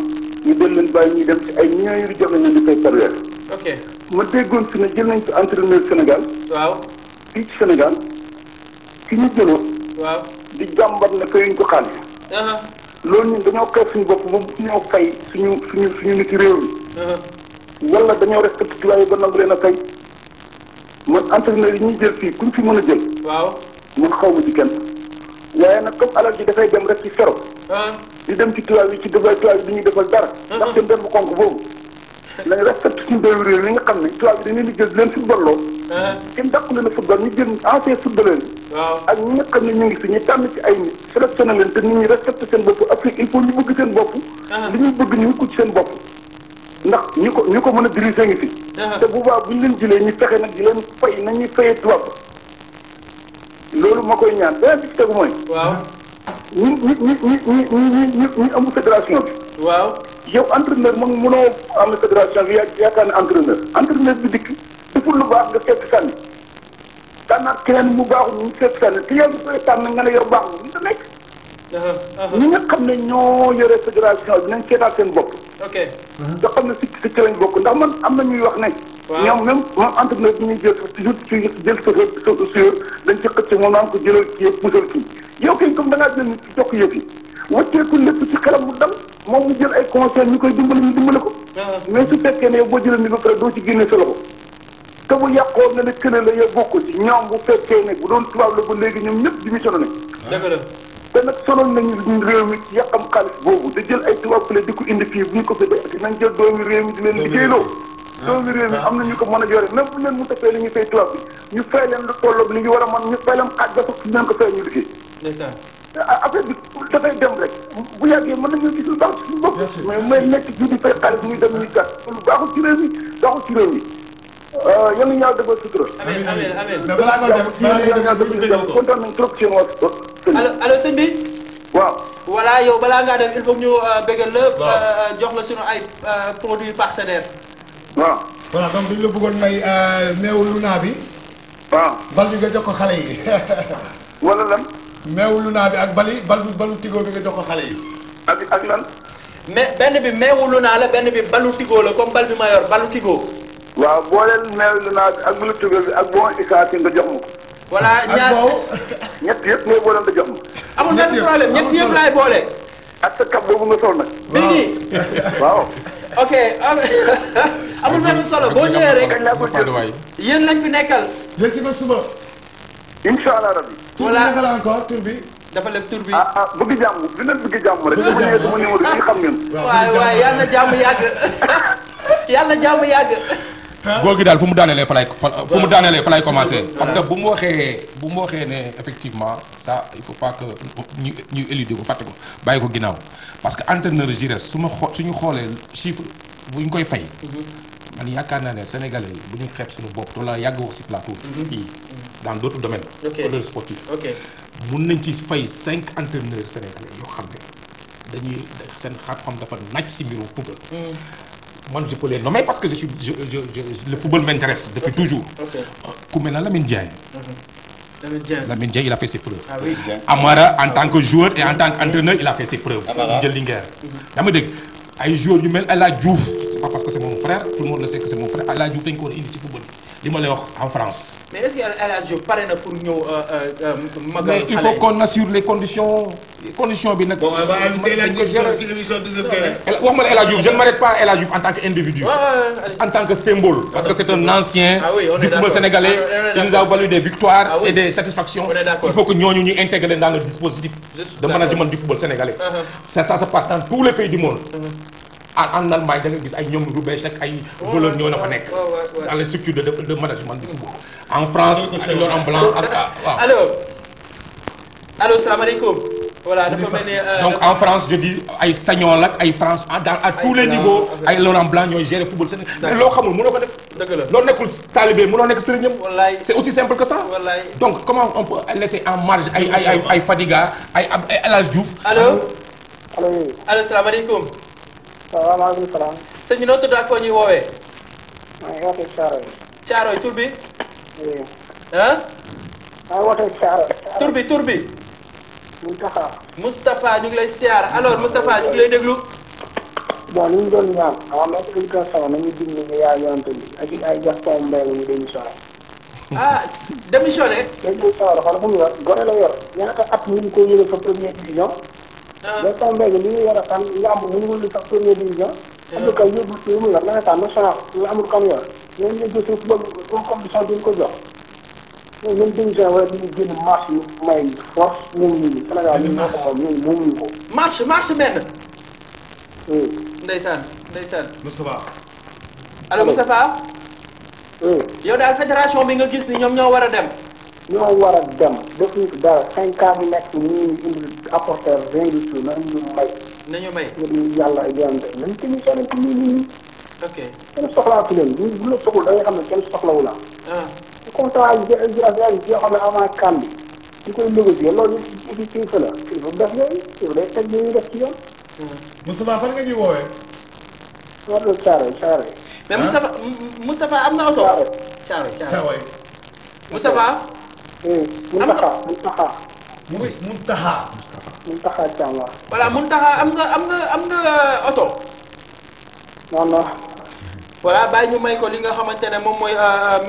ñu doon leen bàyyi ñuy dem ci ay millions yu jox leen di fay par weer. ok ma déggoon fi ne jël nañ fi entraîneur Sénégal. waaw. fii ci Sénégal ki ñu jëloon. waaw. di jàmbat ne fayuñ ko xaalis. loolu ñun dañoo xeeb suñu bopp ba ñoo fay suñu nit ci réew mi. wala dañoo respecté tubaab yi ba nangu leen a fay. man entraîneur yi ñuy jël fii kuñ fi mën a jël. waaw. man xaw ma ci kenn. waaye nag comme alal ji dafay dem rek ci sero. di dem ci tubaab yi ci dëgg tubaab yi du ñuy defal dara. ndax seen der bu xonk boobu. nañ respecté suñu doomu réew yi nga xam ne tubaab yi dañu leen di jël di leen football loo. kenn dàqu leen a football ñu jël ancien footballeur yi. ak ñi nga xam ne ñu ngi fi ñu tànn ci ay nit sélectionné leen te nit ñi respecté seen bopp Afrique il faut ñu bëgg seen bopp. li ñuy bëgg ñu ko ci seen bopp. ndax ñu ko mën a diriger ngi fi. te bu baax bu ñu leen jëlee ñu fexe nag di leen fay nañuy fayee tubaab loolu ma koy ñaan beneen bi ci tegu mooy. waaw. ñi amul fédération bi. waaw. yow entraîneur moom mënoo am fédération bi yaakaar ne entraîneur bi dikk deful lu baax nga seet sànni tànnaat keneen mu baaxul ñu seet sànni te yow bi koy tànn nga ne yow baaxul ñu da nekk. ñi nga xam ne ñoo yore fédération bi nañ seetaat seen bopp. ok. nga xam ne si lañ bokk ndax man am na ñuy wax ne. waaw ñoom même entraîneur bi ñuy jël toujours ci jël sueur dañ ci xëcc moom naan ko jëlal kii yëpp musal kii yow kay comme da ngaa jël nit ci jox yëf yi wàcceeku lépp ci xelam mu dem moom mu jël ay conseils ñu koy dimbali ñu dimbali ko. mais su fekkee ne yow boo jëlee ni ba pare doo ci génne sa loxo te bu yàqoo nga ne kële la yow bokk ci ñoom bu fekkee ne bu doon tubaab la ba léegi ñoom ñëpp démissionné nañ. dëgg la. te nag sonal nañu réew mi ci yàqam xaalis boobu da jël ay tubaab fële di ko indi fii bu ñu ko fi def nañ jël doomi réew mi di leen liggéeyloo. doomi réew mi am na ñu ko mën a yore même bu leen mu tafee li ñuy fay tubaab bi ñu fay leen lu tolloog li ñu war a mën ñu fay leen xaaj ba sax ñu leen ko fay ñu liggéey. ndeysaan. affaire bi dafay dem rek bu yàggee mën nañu gis lu baax suñu bopp. mais may nekk ji di fay xaalis muy dem muy gàtt lu baaxul ci réew mi baaxul ci réew mi. yal na ñaaw defal sutura. amiin mais balaa nga dem kontaan nañ trop ci seen wax. allo sëñ bi. waaw. voilà yow balaa ngaa dem il faut que ñu bégal la. jox la sunu ay produits partenaires. waaw. voilà donc duñ la bëggoon may meewu Luna bi. waaw. bal bi nga jox ko xale yi. wala lan. meewu Luna bi ak balu Tigo bi nga jox ko xale yi. ak lan. mais benn bi meewu Luna la benn bi balu Tigo la comme bal bi ma yor balu Tigo. waaw booleel meewu Luna bi ak balu Tigo bi ak bon isaati nga jox ma ko. voilà ñaar ñett yëpp ngay booleel nga jox ma. amul benn problème ñett yëpp laay boole. ak sa kap boobu nga sol nag. bii nii. waaw. ok amul benn solo boo ñëwee rek. kañ laa ko jël. yéen lañ fi nekkal. jël si ko suba. incha allah rabbi. voilà tur bi naka la encore tur bi. dafa leb tur bi. bëgg jàmm bi leen bëgg jàmm rek. bëgg jàmm sama numéro bi xam ngeen. waay yal na jàmm yàgg yal na jàmm yàgg. góor gi daal fu mu daanelee fa lay commencer. parce que bu mu waxee ne effectivement ça il faut pas que ñu éluder ko fàtte ko bàyyi ko ginnaaw parce que entraîneur Giresse suñu xoolee chiffre bu ñu koy fay. man yaakaar naa ne Sénégalais yi bu ñu xeeb suñu bopp te la yàgg wax ci plateau fii dans d'autres domaines. ok sportif. mun nañ ci fay 5 entraîneurs sénégalais yoo xam ne dañuy seen xam-xam dafa naaj ci mbiru football. man je peux les nommer parce que le football m'intéresse depuis toujours. ku mel na Lamine Diagne. Lamine Diagne il a fait ses preuves. Ah oui. Amara en tant que joueur et en tant qu'entraîneur il a fait ses preuves. jël Linguère. dama dégg ay joueurs yu mel El Hadj Diouf c'est pas parce que c'est mon frère tout le monde le sait que c'est mon frère El Hadj Diouf dañ ko war a indi ci football li ma lay wax en France. mais est-ce que El Hadj Diouf pare na pour ñëw magal mais il faut qu'on assure les conditions bi nag. bon on va inviter El Hadj Diouf ci émission 2h. wax ma la El Hadj Diouf je ne m'arrête pas El Hadj Diouf en tant qu'individu. en tant que symbole. parce que c'est un ancien. du football sénégalais. il nous a valu des victoires et des satisfactions. il faut que ñooñu ñu intégrer dans le dispositif de management du football sénégalais. ça se passe dans tous les pays du monde. en Allemagne da nga gis ay ñoom Roubaix ak ay voleurs ñoo na fa nekk. dans les structures de management du football. en France ay Laurent Blanc ak waaw. allo salaamaaleykum. voilà dafa mel ni donc en France je dis ay Sagnol ak ay France à tous les niveaux ay Laurent Blanc ñooy gérer football Sénégal. mais loo xamul mënoo ko def. dëgg la loo nekkul talibé mënoo nekk sëriñam. wallaay c'est aussi simple que ça. wallaay donc comment on peut laisser en marge ay Fadiga ay El Hadj Diouf. allo allo salaamaaleykum. waaw maaleykum salaam. sëñ bi noo tudd ak foo ñuy woowee. maa ngi wootee Thiaroye. Thiaroye tur bi. oui. ah. maa ngi wootee Thiaroye. tur bi. Moustapha. Moustapha ñu ngi lay siyaar alors Moustapha ñu ngi lay déglu. bon li ñu doon ñaan. waaw mais éducation nañu dimbali ñu yaa yonante bi ak ay Gaston Mbengue ñu démissionné. démissionné. démissionné xool fu mu yor gone la yor ñaata at ñu ngi ko yëgal sa première division. Gaston Mbengue li ñu yor a tànn nga am mënu wul sax première division. am na kay yóbbu li mu yor nawetaan national ñu amul comme yor ñooñu la jël football pour compétition bi ñu ko jox. ñooñu ñoom démission wala ñu génn marche yu may force ñoom ñii Sénégal ñu ñoo ko moom ñoom moomuñu ko. marche benn. oui. ndeysaan. Moustapha. allo Moustapha. oui. yow daal fédération bi nga gis ni ñoom ñoo war a dem. ñoo war a dem defuñu fi dara 5 ans yu nekk ñu indi apporter rien du tout nañu nañu may. ngir yàlla ay yonante nañ démissionné ci nii. ok. kenn soxlaatu leen bu la soxla da ngay xam ne kenn soxlawu la. contrat yi yoo xam ne avant CAN bi ñu koy négocier loolu ci kilifa la kilifa bu def yooyu kilifa day teg ñuy def ci yoon. Moustapha fan nga ñuy woowee. wàllu Thiaroye. mais Moustapha am na oto. Thiaroye. Moustapha. Muntaxa Thiam waaw. voilà Muntaxa am nga oto. non. voilà bàyyi ñu may ko li nga xamante ne moom mooy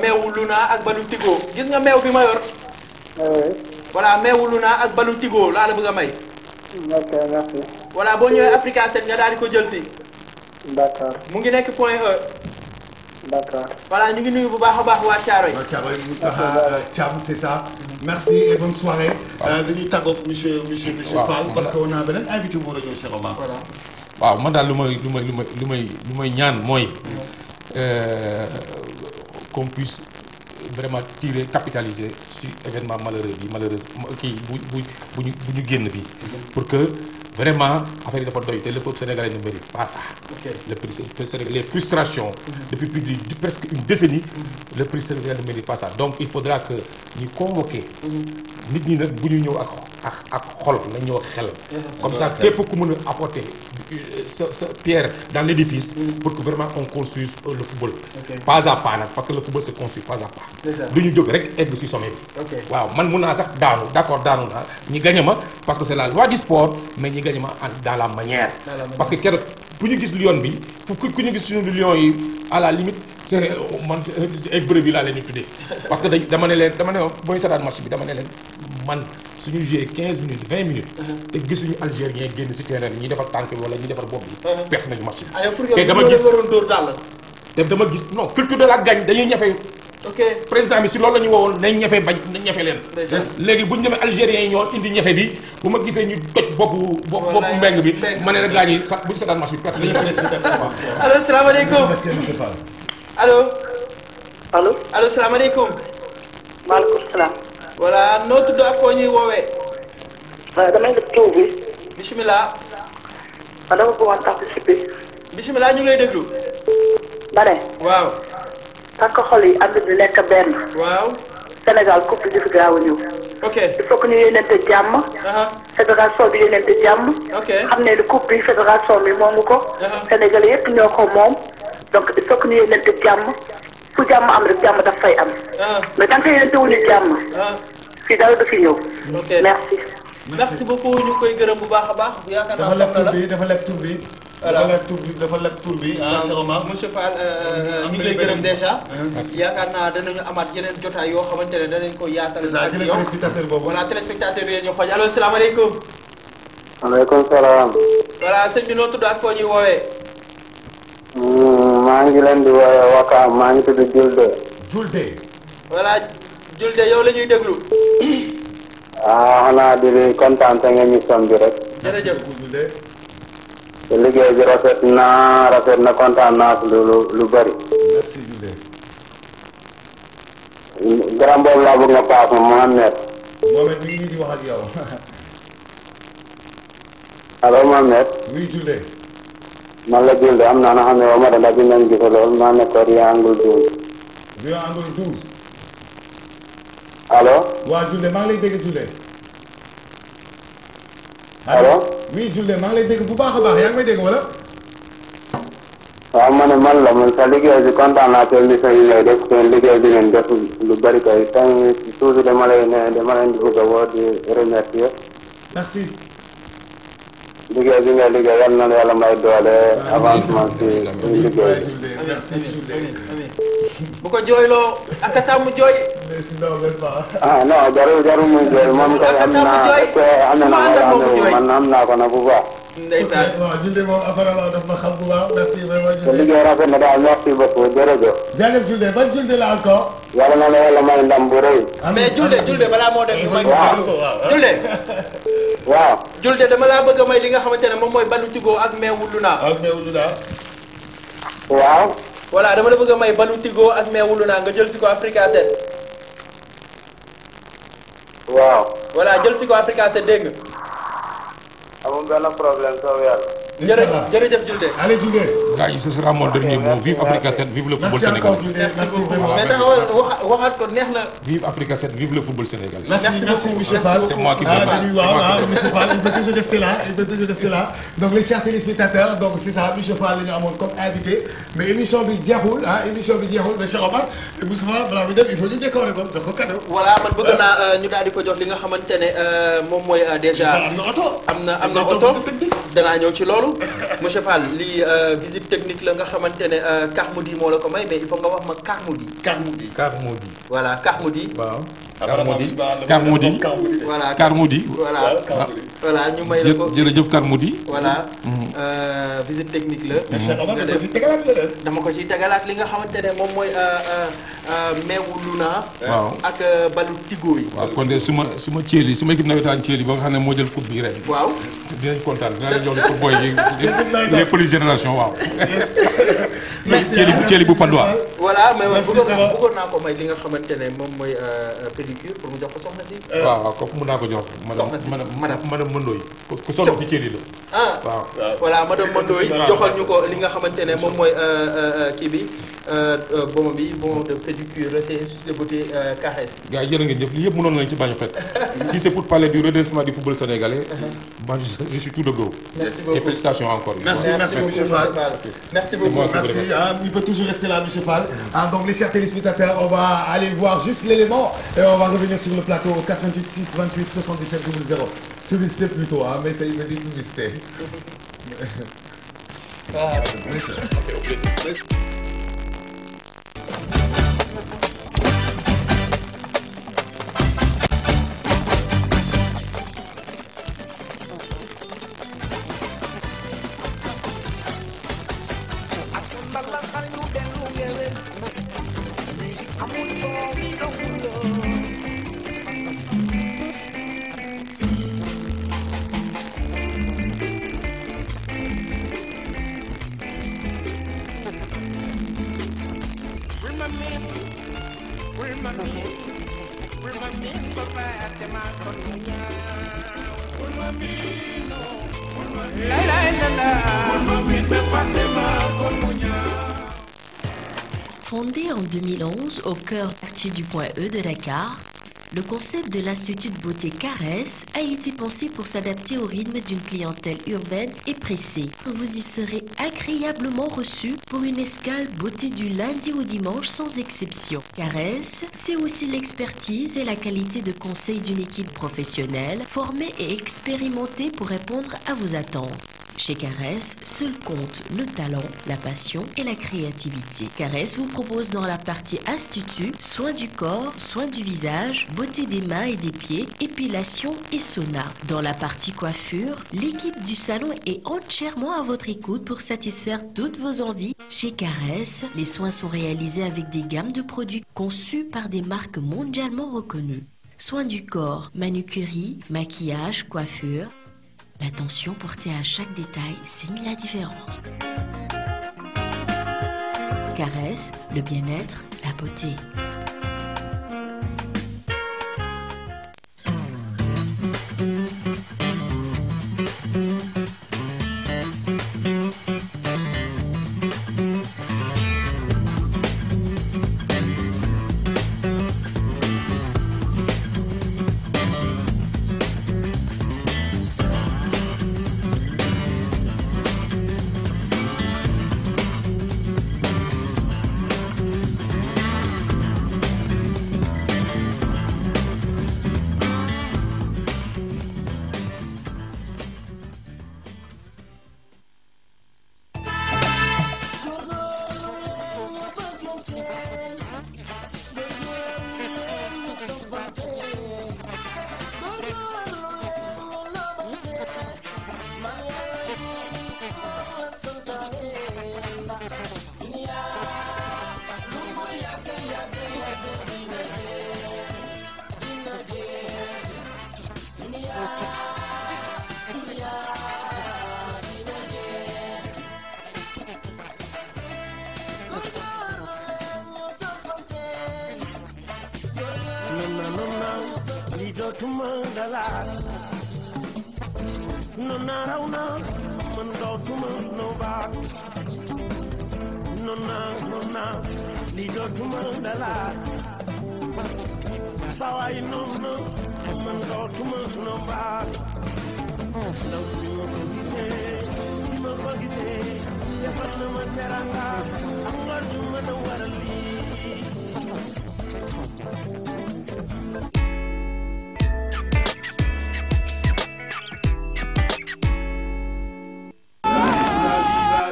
meewu Luna ak balu Tigo gis nga meew bi ma yor. voilà meewu Luna ak balu Tigo laa la bëgg a may. ok merci. voilà boo ñëwee Africa 7 nga daal di ko jël si. d'accord. mu ngi nekk point E. d'accord. voilà ñu ngi nuyu bu baax a baax waa Thiaroye. waa Thiaroye Thiam c'est ça. merci et bonne soirée. dañuy tàggoog monsieur Fall. parce que on a beneen invité bu war a ñëw Cheikh Omar. waaw man daal lu may ñaan mooy qu'on puisse vraiment tirer capitaliser sur événement malheureux kii bu ñu génn bi pour que vraiment affaire yi dafa doy te le peuple sénégalais ne mérite pas ça. le peuple sénégalais les frustrations. depuis plus de presque une décennie. le peuple sénégalais ne mérite pas ça donc il faudra que ñu convoquer. nit ñi nag bu ñu ñëw ak xol nañ ñëw ak xel. comme ça képp ku mën a apporter sa pierre dans l'édifice. pour que vraiment on construise le football. pas à pas nag parce que le football se construit pas à pas. du ñu jóg rek egg ci sommet bi. waaw man mun naa sax daanu d'accord daanu naa ñi gagné ma parce que c'est la loi du sport mais ñi gagné ma dans la manière. parce que keroog bu ñu gis lion bi ku ñu gis suñu lion yi à la limite c'est man ay bërëb bi laa leen di tuddee. parce que dama ne booy seetaan match bi dama ne leen man suñu joué 15 minutes 20 minutes. te gisuñu Algérien génn ci terrain bi ñi defar tànk bi wala ñi defar bopp bi. perte nañu match bi. te dama gis non culture de la gagne dañuy ñafe. président bi si loolu la ñu woowoon nañ ñafe bañ nañ ñafe leen. léegi bu ñu demee Algériens yi ñoo indi ñafe bi bu ma gisee ñu toj boppu mbeng bi ma ne rek gaa ñi sax bu ñu seetaan match bi perte nañu. allo salaamaaleykum. allo. allo. allo salaamaaleykum. maaleykum salaam. voilà noo tudd ak foo ñuy woowee. damay def taw bi. bisimilah. dama bëggoon participer. bisimilah ñu ngi lay déglu. ma ne. waaw. takk xol yi ànd di nekk benn. waaw. Sénégal coupe bi fi gaaw a ñëw. ok. il faut que ñu yéeneente jàmm. fédération bi yéeneente jàmm. ok. xam ne coupe bi fédération bi moomu ko. Sénégal yëpp ñoo ko moom. donc il faut que ñu yéeneente jàmm. fu jàmm am rek jàmm daf fay am. mais tant que yéeneente wuñu jàmm. fii dara du fi ñëw. ok merci. merci beaucoup ñu koy gërëm bu baax a baax. yaakaar naa soxla la dafa leb tur bi. voilà dafa leb tur bi Cheikh Omar. monsieur Fall ñu ngi lay gërëm déjà. yaakaar naa danañu amaat yeneen jotaay yoo xamante ne danañ ko yaatal. c'est ça jëlee téléspectateur boobu. voilà téléspectateur yi ñu xooj allo salaamaaleykum. maaleykum salaam. voilà sëñ bi noo tudd ak foo ñuy woowee. maa ngi leen di woowee Wakaam maa ngi tudd Julde. Julde. voilà Julde yow la ñuy déglu. xanaa di kontaan te nga émission bi rek. jërëjëf. te liggéey bi rafet na kontaan naa si lu bari. merci Julde. garam boobu laa bëgg nga paas ma Mohamed. Mohamed mi ngi di wax ak yow. allo Mohamed. oui Julde. man la Julde am naa na xam ne wa ma dana bi nañ gisa lool maa nekk triangle 12. triangle 12. allo. waa Julde maa ngi lay dégg Julde. allo. oui Julde maa ngi lay dégg bu baax a baax yaa ngi may dégg wala. waaw ma ne man la man sa liggéey bi kontaan naa ci émission yi ngay def seen liggéey bi ngeen def lu bari kay toujours dama leen di bëgg a woo di remercier. merci. liggéey bi nga liggéey yal na yàlla may doole avancement ci liggéey bi. merci Julde. bu ko jooyloo ak a tàmm jooy. merci non même pas. non jarul muy jooy moom kay am naa ko na bu baax. ndeysaan waaw Julde moom apparemment daf ma xam bu baax merci vraiment te Julde. liggéey rafet na daal merci beaucoup jërëjëf. jaajëf Julde ban Julde la encore. yàlla na la yàlla may ndam bu rëy. mais Julde balaa moo dem may waaw Julde waaw. Julde dama laa bëgg a may li nga xamante ne moom mooy balu Tigo ak meewu Luna. ak meewu Luna. waaw. voilà dama la bëgg a may balu Tigo ak meewu Luna nga jël si ko Africa 7. waaw. voilà jël si ko Africa 7 dégg nga. amul benn problème soo yàlla. jërëjëf Julde. allez Julde. gars yi ce sera mon dernier mot vive Africa 7 vive le football merci encore sénégalais. Julde merci beaucoup. mais taxawal waxaat ko neex na. vive Africa 7 vive le football sénégalais. merci monsieur Fall. C'est moi qui fais monsieur Fall il peut toujours rester là donc les chers téléspectateurs donc c'est ça monsieur Fall la ñu amoon comme invité mais émission bi jeexul mais Cheikh Omar Moustapha balaa muy dem il faut ñu décorer ko jox ko cadeau. voilà man bëgg naa ñu daal di ko jox li nga xamante ne moom mooy déjà. am na oto. am na oto danaa ñëw ci loolu monsieur Fall lii visite technique la nga xamante ne Carmoudi moo la ko may mais il faut nga wax ma Carmoudi. Carmoudi. voilà Carmoudi. waaw. Carmoudi. voilà ñu may la ko jërëjëf Carmoudi. voilà visite technique la. dama ko ciy tegalaat li nga xamante ne moom mooy meewu Luna. waaw ak balu Tigo yi. waaw kon de su ma Thiel su ma équipe nawetaan Thiel yi ba nga xam ne moo jël coupe bi ren. waaw dinañ kontaan dinaa leen jox pour boy yi les police génération waaw. Thiel bu Padois. voilà mais bëggoon naa ko may li nga xamante ne moom mooy pédicure pour mu jox ko soxna si. waaw kooku mën naa ko jox. soxna si madame Mandoy ku sonn si Thiel la. waaw voilà madame Mandoy joxal ñu ko li nga xamante ne moom mooy kii bi bon de pédicure c'est institut de beauté Caresse. gars yi jërë ngeen jëf lii yëpp mënoon nañu ci bañ a fekk si c'est pour parler du redressement du football sénégalais moi je suis tout de go. merci beaucoup et félicitations encore. merci monsieur Fall. merci beaucoup. merci il peut toujours rester là monsieur Fall. Donc les chers téléspectateurs on va aller voir juste l'élément et on va revenir sur le plateau 88 6 28 77 00. Publicité plutôt mais ça y veut dire publicité. Fondé en 2011 au cœur du quartier du Point E de Dakar, le concept de l'Institut de beauté Caresse a été pensé pour s'adapter au rythme d'une clientèle urbaine et pressée. Vous y serez agréablement reçus pour une escale beauté du lundi au dimanche sans exception. Caresse, c'est aussi l'expertise et la qualité de conseil d'une équipe professionnelle formée et expérimentée pour répondre à vos attentes. Chez Caresse, seul compte le talent, la passion et la créativité. Caresse vous propose dans la partie institut, soins du corps, soins du visage, beauté des mains et des pieds, épilation et sauna. Dans la partie coiffure, l'équipe du salon est entièrement à votre écoute pour satisfaire toutes vos envies. Chez Caresse, les soins sont réalisés avec des gammes de produits conçus par des marques mondialement reconnues. Soins du corps, manucurie, maquillage, coiffure. L'attention portée à chaque détail signe la différence. Caresse, le bien-être, la beauté.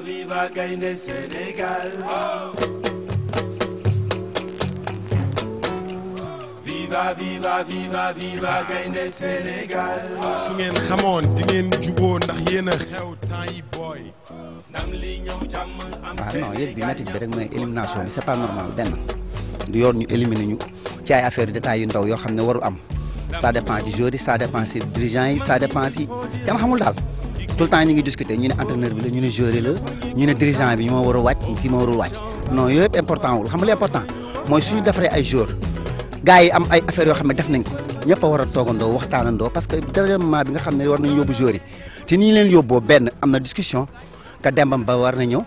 Viva Gaynde Sénégal. Viva viva viva viva Gaynde Sénégal. su ngeen xamoon di ngeen juboo ndax yéen a xew temps yi booy. ndam li ñëw jàmm am non yëg bi métti bi rek mooy élimination bi c'est pas normal benn du yoon ñu éliminer ñu ci ay affaire détails yu ndaw yoo xam ne warul am ça dépend ci joueurs yi ça dépend ci dirigeants yi ça dépend ci kenn xamul daal. tout le temps ñu ngi discuter ñu ne entraîneur bi la ñu ne joueur la ñu ne dirigeant bi ñu ma war a wàcc kii ma warul wàcc non yooyu yëpp important wul xam nga li important mooy suñu defaree ay joueurs gars yi am ay affaires yoo xam ne def nañ ko ñëpp a war a toogandoo waxtaanandoo parce que dernier moment bi nga xam ne war nañu yóbbu joueurs yi te ni ñu leen yóbboo benn am na discussion ka dembam ba war na ñëw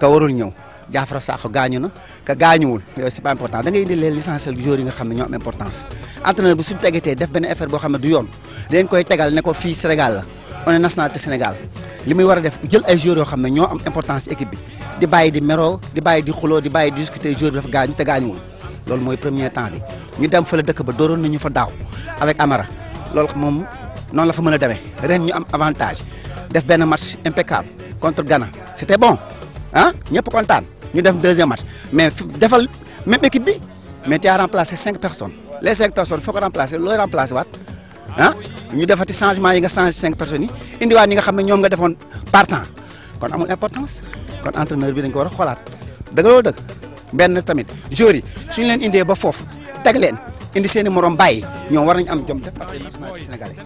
ka warul ñëw Jaafara Sakho gaañu na ka gaañuwul yooyu c'est pas important da ngay indi les l'essentiel joueurs yi nga xam ne ñoo am importance entraîneur bi suñu tegatee def benn affaire boo xam ne du yoon dañ koy tegal ne ko fii Sénégal la on est nationalité Sénégal li muy war a def jël ay joueurs yoo xam ne ñoo am importance équipe bi di bàyyi di meroo di bàyyi di xuloo di bàyyi di discuter joueur bi dafa gaañu te gaañuwul loolu mooy premier temps bi ñu dem fële dëkk ba dooroon nañu fa daaw avec Amara loolu moom noonu la fa mën a demee ren ñu am avantage def benn match impeccable contre Ghana c'était bon ah ñëpp kontaan ñu def deuxième match mais defal même équipe bi mais tu as remplacé 5 personnes les 5 personnes foo ko remplacer looy remplacer waat ah ñu defati changement yi nga changé 5 personnes yi indiwaat ñi nga xam ne ñoom nga defoon partant kon amul importance kon entraîneur bi dañ ko war a xoolaat dëgg loolu dëgg benn tamit joueurs yi suñu leen indee ba foofu teg leen indi seen i morom bàyyi ñoom war nañu am jom def affaire nationale sénégalais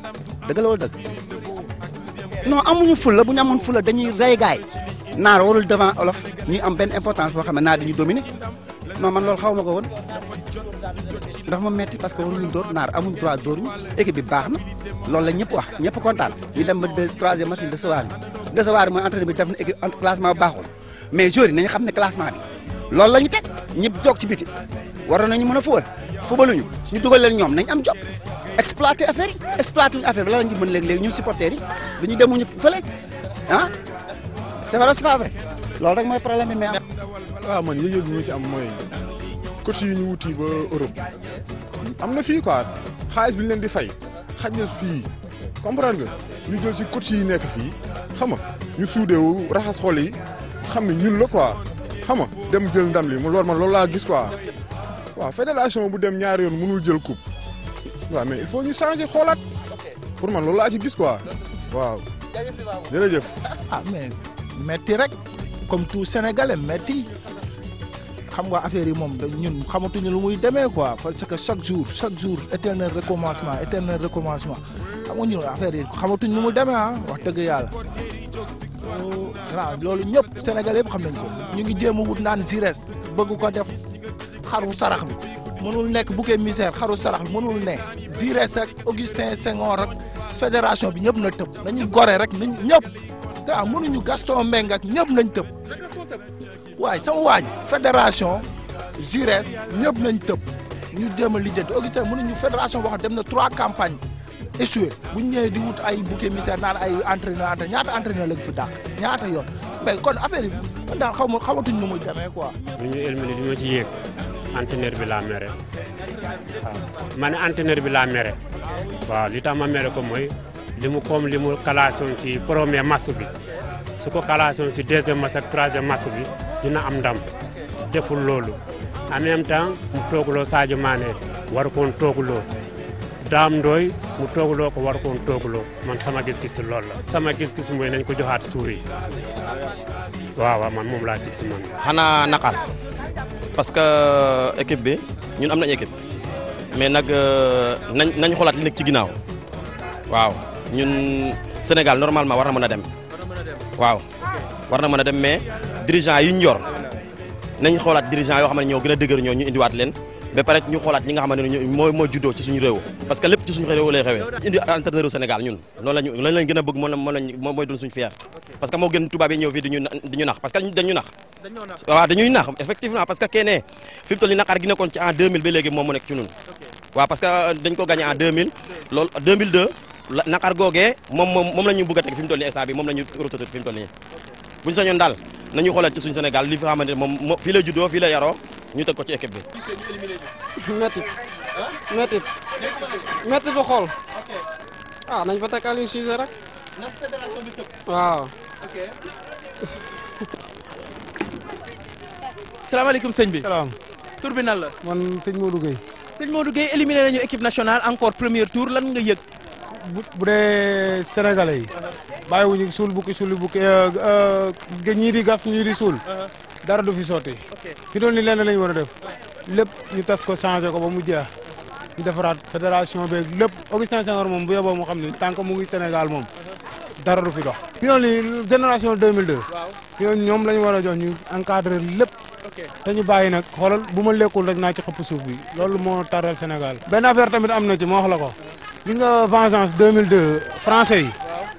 dëgg loolu dëgg non amuñu fulla bu ñu amoon fulla dañuy rey gaay naar warul devant olof ñuy am benn importance boo xam ne naar dañuy dominer non man loolu xaw ma ko woon ndax ma metti parce que waruñu dóor naar amuñ droit dóor ñu équipe bi baax na loolu la ñëpp wax ñëpp kontaan ñu dem ba troisième match ñu décevoir mooy entraîneur bi def na équipe classement baaxul mais joueurs yi nañu xam ne classement bi loolu la ñu teg ñëpp toog ci biti waroon nañu mën a fubaluñu ñu dugal leen ñoom nañ am job exploiter affaire yi exploiter ñu affaire bi la ñu mën léegi ñun supporters yi dañu demuñu fële ah c'est vrai c'est pas vrai loolu rek mooy problème bi mais am. waaw man yëg-yëg bi ma ci am mooy coach yi ñu wuti ba Europe am na fii quoi xaalis bi ñu leen di fay xaj na fii comprendre nga ñu jël si coach yi nekk fii xam nga ñu suudeewu raxas xol yi xam ne ñun la quoi xam nga dem jël ndam li loolu man loolu laa gis quoi waaw fédération bu dem ñaari yoon mënul jël coupe waaw mais il faut ñu changer xoolaat pour man loolu laa ci gis quoi waaw jërëjëf. ah mais metti rek comme tout Sénégalais metti xam nga affaire yi moom ñun xamatuñu lu muy demee quoi parce que chaque jour éternel recommencement xam nga ñun affaire yi xamatuñu lu muy demee ah wax dëgg yàlla waaw loolu ñëpp Sénégalais yëpp xam nañ ko ñu ngi jéem a wut naan Jires bëgg ko def xaru sarax bi mënul nekk bouc émissaire xaru sarax bi mënul ne Jires ak Augustin Senghor ak fédération bi ñëpp na tëb nañu gore rek nañ ñëpp waaw mënuñu Gaston Mbengue ak ñëpp nañ tëb waaye sama waaj fédération Jires ñëpp nañ tëb ñu jéem a lijjanti Augustin mënuñu fédération boo xam dem na 3 campagnes échoué bu ñu ñëwee di wut ay bouc émissaire naan ay entraîneur ñaata entraîneur lañ fi dàq ñaata yoon mais kon affaire yi man daal xamatuñ nu muy demee quoi. bu ñu éliminé li ma ci yéeg entraîneur bi laa mere waaw ma ne entraîneur bi laa mere waaw li tax ma mere ko mooy li mu kalaasoon ci premier match bi su ko kalaasoon ci deuxième match ak troisième match bi dina am ndam deful loolu en même temps mu toogloo Sadio Mané war koon toogloo Dame Ndoye mu toogloo ko war koon toogloo man sama gis-gis loolu la sama gis-gis mooy nañ ko joxaat suuri waaw man moom laa gis man. xanaa naqar parce que équipe bi ñun am nañ équipe mais nag nañ xoolaat li nekk ci ginnaaw waaw ñun Sénégal normalement war na mën a dem waaw war na mën a dem mais dirigeant yi ñu yor nañ xoolaat dirigeant yoo xam ne ñoo gën a dëgër ñoo ñu indiwaat leen ba pare ñu xoolaat ñi nga xamante ne moo juddoo ci suñu réew parce que lépp ci suñu réew lay xewee indi entraîneur Sénégal ñun loolu lañ gën a bëgg moom mooy doon suñu fier parce que moo gën tubaab yi ñëw fii di ñu nax parce que dañu nax waaw dañuy nax effectivement parce que kenn fi mu toll nii naqar gi nekkoon ci en 2000 ba léegi moom mu nekk ci ñun waaw parce que dañ ko gagné en 2000 loolu 2002 naqar googee moom la ñu bëgg a teg fi mu toll nii instant bi moom la ñu rototé fi mu toll nii buñu sañoon daal nañu xoolal ci suñu Sénégal li fi xamante ne moom fii la juddoo fii la yaroo ñu teg ko ci équipe bi. métti fa xool. ah nañ fa teg Aliou Cissé rek. waaw. salaamaaleykum sëñ bi. salaam. tur bi nan la. man sëñ Modou Gueye. sëñ Modou Gueye éliminé nañu équipe nationale encore premier tour lan nga yëg. bu dee sénégalais yi. bàyyiwuñu suul bukki ñii di gas ñii di suul. dara du fi sotti. fi doon ni lenn lañu war a def. lépp ñu tas ko changé ko ba mu jeex. ñu defaraat fédération beeg lépp Augustin Senghor moom bu yeboo mu xam ni tant que mu ngi Sénégal moom dara du fi dox. fi doon ni génération 2002. fi doon ñoom la ñu war a jox ñu encadré lépp. te ñu bàyyi nag xoolal bu ma lekkul rek naa ci xëpp suuf bi loolu moo taral Sénégal. benn affaire tamit am na ci ma wax la ko. gis nga vengeance 2002 français yi.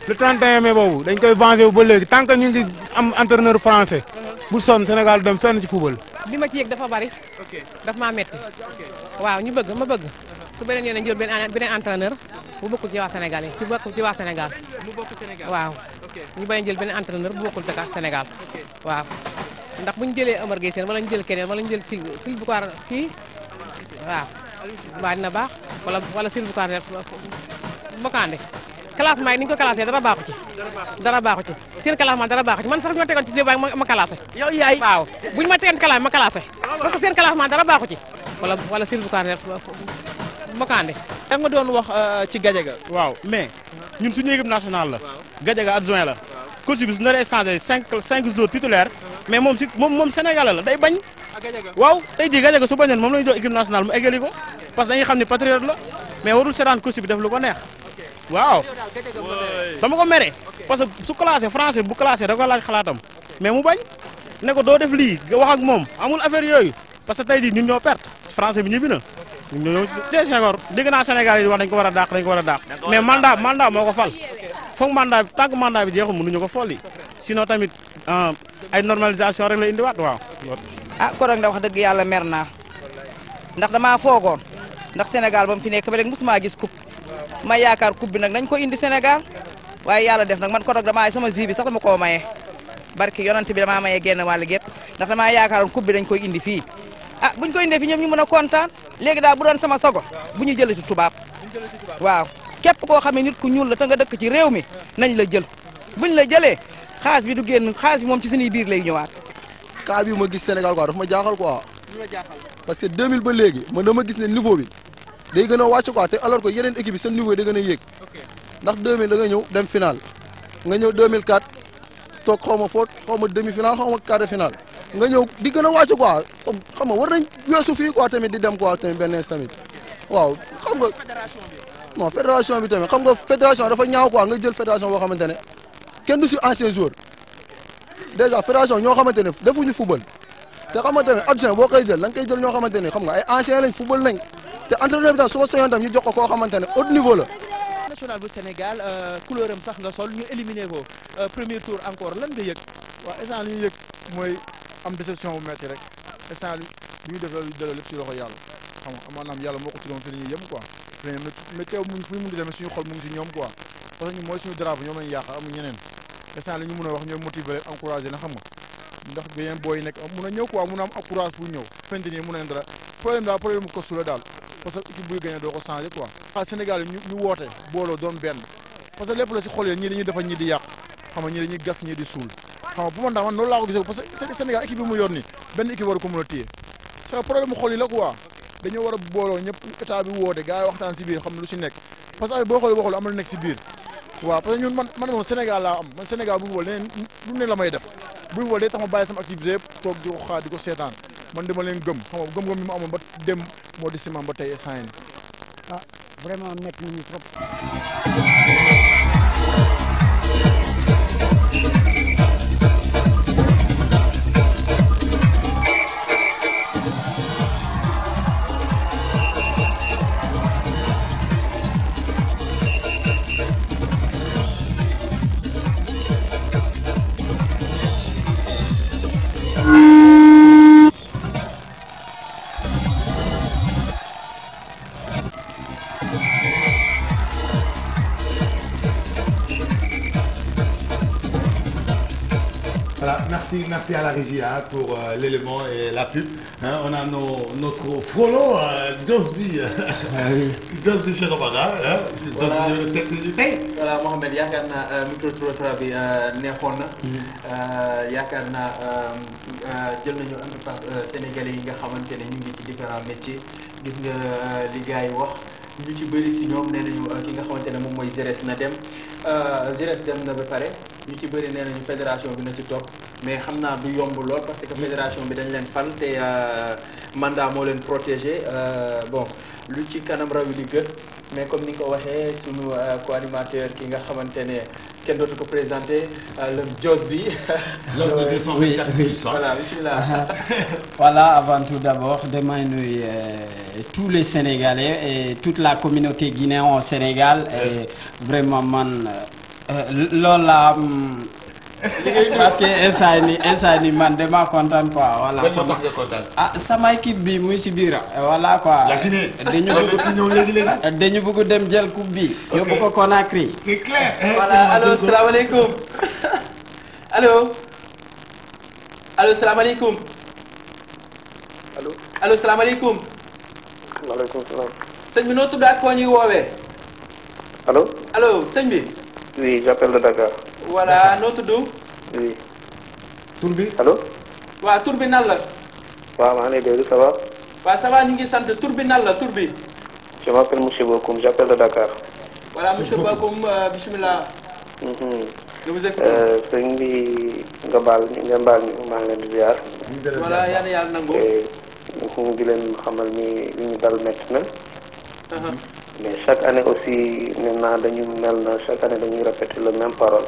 le 31 mai boobu dañ koy venger wu ba léegi tant que ñu ngi am entraîneur français. bu sonn Sénégal dem fenn ci football. li ma ci yëg dafa bari. daf maa metti waaw ñu bëgg ma bëgg su beneen yoon jël beneen entraîneur bu bokkul ci waa Sénégal yi ci waa Sénégal. mu bokk Sénégal waaw. ñu bañ jël beneen entraîneur bu bokkul ci Sénégal. waaw ndax bu ñu jëlee Omar Gueye Sène wala ñu jël keneen wala ñu jël Sylvie Boucar kii waaw. waa dina baax wala Sylvie Boucar Bokande. classement yi ni ñu ko classé dara baaxu ci. dara baaxu ci seen classement dara baaxu ci man sax ñu ma tegoon ci débat ma classé. yow yaay waaw bu ñu ma tegoon ci classement ma classé. parce que seen classement dara baaxu ci. wala Sylvie Boucar Bokande. da nga doon wax ci Gadiaga. waaw mais ñun suñu équipe nationale la. Gadiaga adjoint la. coach bi su naree changé 5 jours titulaire mais moom Sénégalais la day bañ. waaw tey jii Gadiaga su bañoon moom la ñu doon équipe nationale mu eggali ko parce que dañuy xam ni patriote la mais warul seetaan coach bi def lu ko neex. waaw dama ko mere parce que su classé français bu classé da ko laaj xalaatam mais mu bañ ne ko doo def lii wax ak moom amul affaire yooyu parce que tey jii ñun ñoo perte français bi ñibbi na ñoo ñëw Senghor dégg naa Sénégal yi wax dañ ko war a dàq mais mandat moo ko fal foog mandat bi tant que mandat bi jeexul mënuñu ko folli sinon tamit ay normalisation rek la indiwaat waaw. kon nag wax dëgg yàlla mer naa ndax damaa foogoon ndax Sénégal ba mu fi nekk ba léegi mosuma gis coupe ma yaakaar coupe bi nag nañ ko indi Sénégal waaye yàlla def nag man ko nag damaa sama jus bi sax dama koo maye barki yonent bi damaa maye genn wàll gépp ndax damaa yaakaaroon coupe bi dañ koy indi fii buñ ko indee fii ñoom ñu mën a kontaan léegi daal bu doon sama sogo bu ñu jëlati tubaab waaw képp koo xam ne nit ku ñuul la te nga dëkk ci réew mi nañ la jël buñ la jëlee xaalis bi du génn xaalis bi moom ci suñuy biir lay ñëwaat. cas bi ma gis Sénégal quoi dafa ma jaaxal quoi parce que 2000 ba léegi man dama gis ne niveau bi day gën a wàcc quoi te alors que yeneen équipe bi seen niveau yi day gën a yéeg ndax 2000 da nga ñëw dem final nga ñëw 2004 toog xaw ma demi final xaw ma quart de final nga ñëw di gën a wàcc quoi xam nga war nañ weesu fii quoi tamit di dem quoi tamit benn tamit waaw xam nga non fédération bi tamit xam nga fédération dafa ñaaw quoi nga jël fédération boo xamante ne kenn du si ancien joueur déjà fédération ñoo xamante ne defuñu football te xamante ne adjoint boo koy jël da nga koy jël ñoo xamante ne xam nga ay ancien lañ football nañ te entraîneur bi tam su ma sañoon tam ñu jox ko koo xamante ne haut niveau la. national bu Sénégal couleur am sax nga sol ñu éliminé ko premier tour encore lan nga yëg. waaw instant li ñuy yëg mooy am déception bu metti rek instant li ñuy def loolu delloo lépp ci loxo yàlla xam nga maanaam yàlla moo ko tuddoon fi la ñuy yem quoi mais teew muñ fu ñu mun di demee suñu xol mu ngi si ñoom quoi parce que ñu mooy suñu drapeau ñoom lañu yaakaar amuñ ñeneen instant li ñu mën a wax ñoom motiver leen encourager na xam nga ndax yeneen booy yi nekk mun a ñëw quoi mun a am courage pour ñëw fente nii mun a dara problème daal problème costu la daal parce que équipe buy gagné doo ko changé quoi waaw Sénégal yi ñu woote booloo doon benn parce que lépp la si xol yi ñii dañuy defar ñii di yàq xam nga ñii dañuy gas ñii di suul xam nga bu ma ndax man noonu laa ko gisee parce que Sénégal équipe bi mu yor nii benn équipe war ko mën a téye c'est que problème mu xol yi la quoi dañoo war a booloo ñëpp état bi woote gars yi waxtaan si biir xam ne lu si nekk parce que boo xoolee waxul am na lu nekk si biir waaw parce que ñun man moom Sénégal laa am man Sénégal bu wol leneen lu ne la may def buy wol day tax ma bàyyi sama activité yëpp toog di ko xaar di ko seetaan man dama leen gëm xam nga gëm-gëm yi ma amoon ba dem moo di si man ba tey instant yii vraiment métti nañu trop. Voilà, merci à la régie pour l'élément et la pub. On a notre frollo Josby. Josby Cheikh Obaga. Josby ñëw na seet si ñu tey. voilà Mohamed yaakaar naa micro-trottoir bi neexoon na yaakaar naa jël nañu en tout cas sénégalais yi nga xamante ne ñu ngi ci différents métiers gis nga li gars yi wax ñu ci bëri si ñoom nee nañu ki nga xamante ne moom mooy Zires na dem Zires dem na ba pare. ñu ci bëri nee nañu fédération bi na ci topp mais xam naa du yomb lool parce que fédération bi dañ leen fal te mandat moo leen protégé bon lu ci kanam raw li gët mais comme ni nga ko waxee sunu co-animateur ki nga xamante ne kenn dootu ko présenté le Jos bi. l'homme de 224 voilà bismillah. Voilà, avant tout d'abord damay nuyu tous les Sénégalais et toute la communauté guinéenne au Sénégal et vraiment man. loolu la parce que instant ni man dama kontaan quoi voilà. sama équipe bi muy si biir voilà quoi. dañu bëgg dem jël coupe bi. yóbbu ko Conakry. c'est clair. voilà allo salaamaaleykum. allo salaamaaleykum. allo salaamaaleykum. maaleykum salaam. sëñ bi noo tudd ak foo ñuy woowee. allo sëñ bi. Oui, j'appelle de Dakar. Voilà, noo tudd. Oui. Tur bi. Allô. waaw tur bi nan la. waaw maa ngi lay dégg ça va. waaw ça va ñu ngi sant tur bi nan la tur bi. Je m'appelle Monsieur Bokoum, j'appelle de Dakar. Voilà monsieur Bokoum bismillah. Je vous écoute. sëñ bi nga baal ñu maa ngi leen di ziar. voilà yal na yàlla nangu. ñu di leen xamal ni li ñu dal métti na. Mais chaque année aussi maintenant dañu mel na chaque année dañuy répéter le même parole.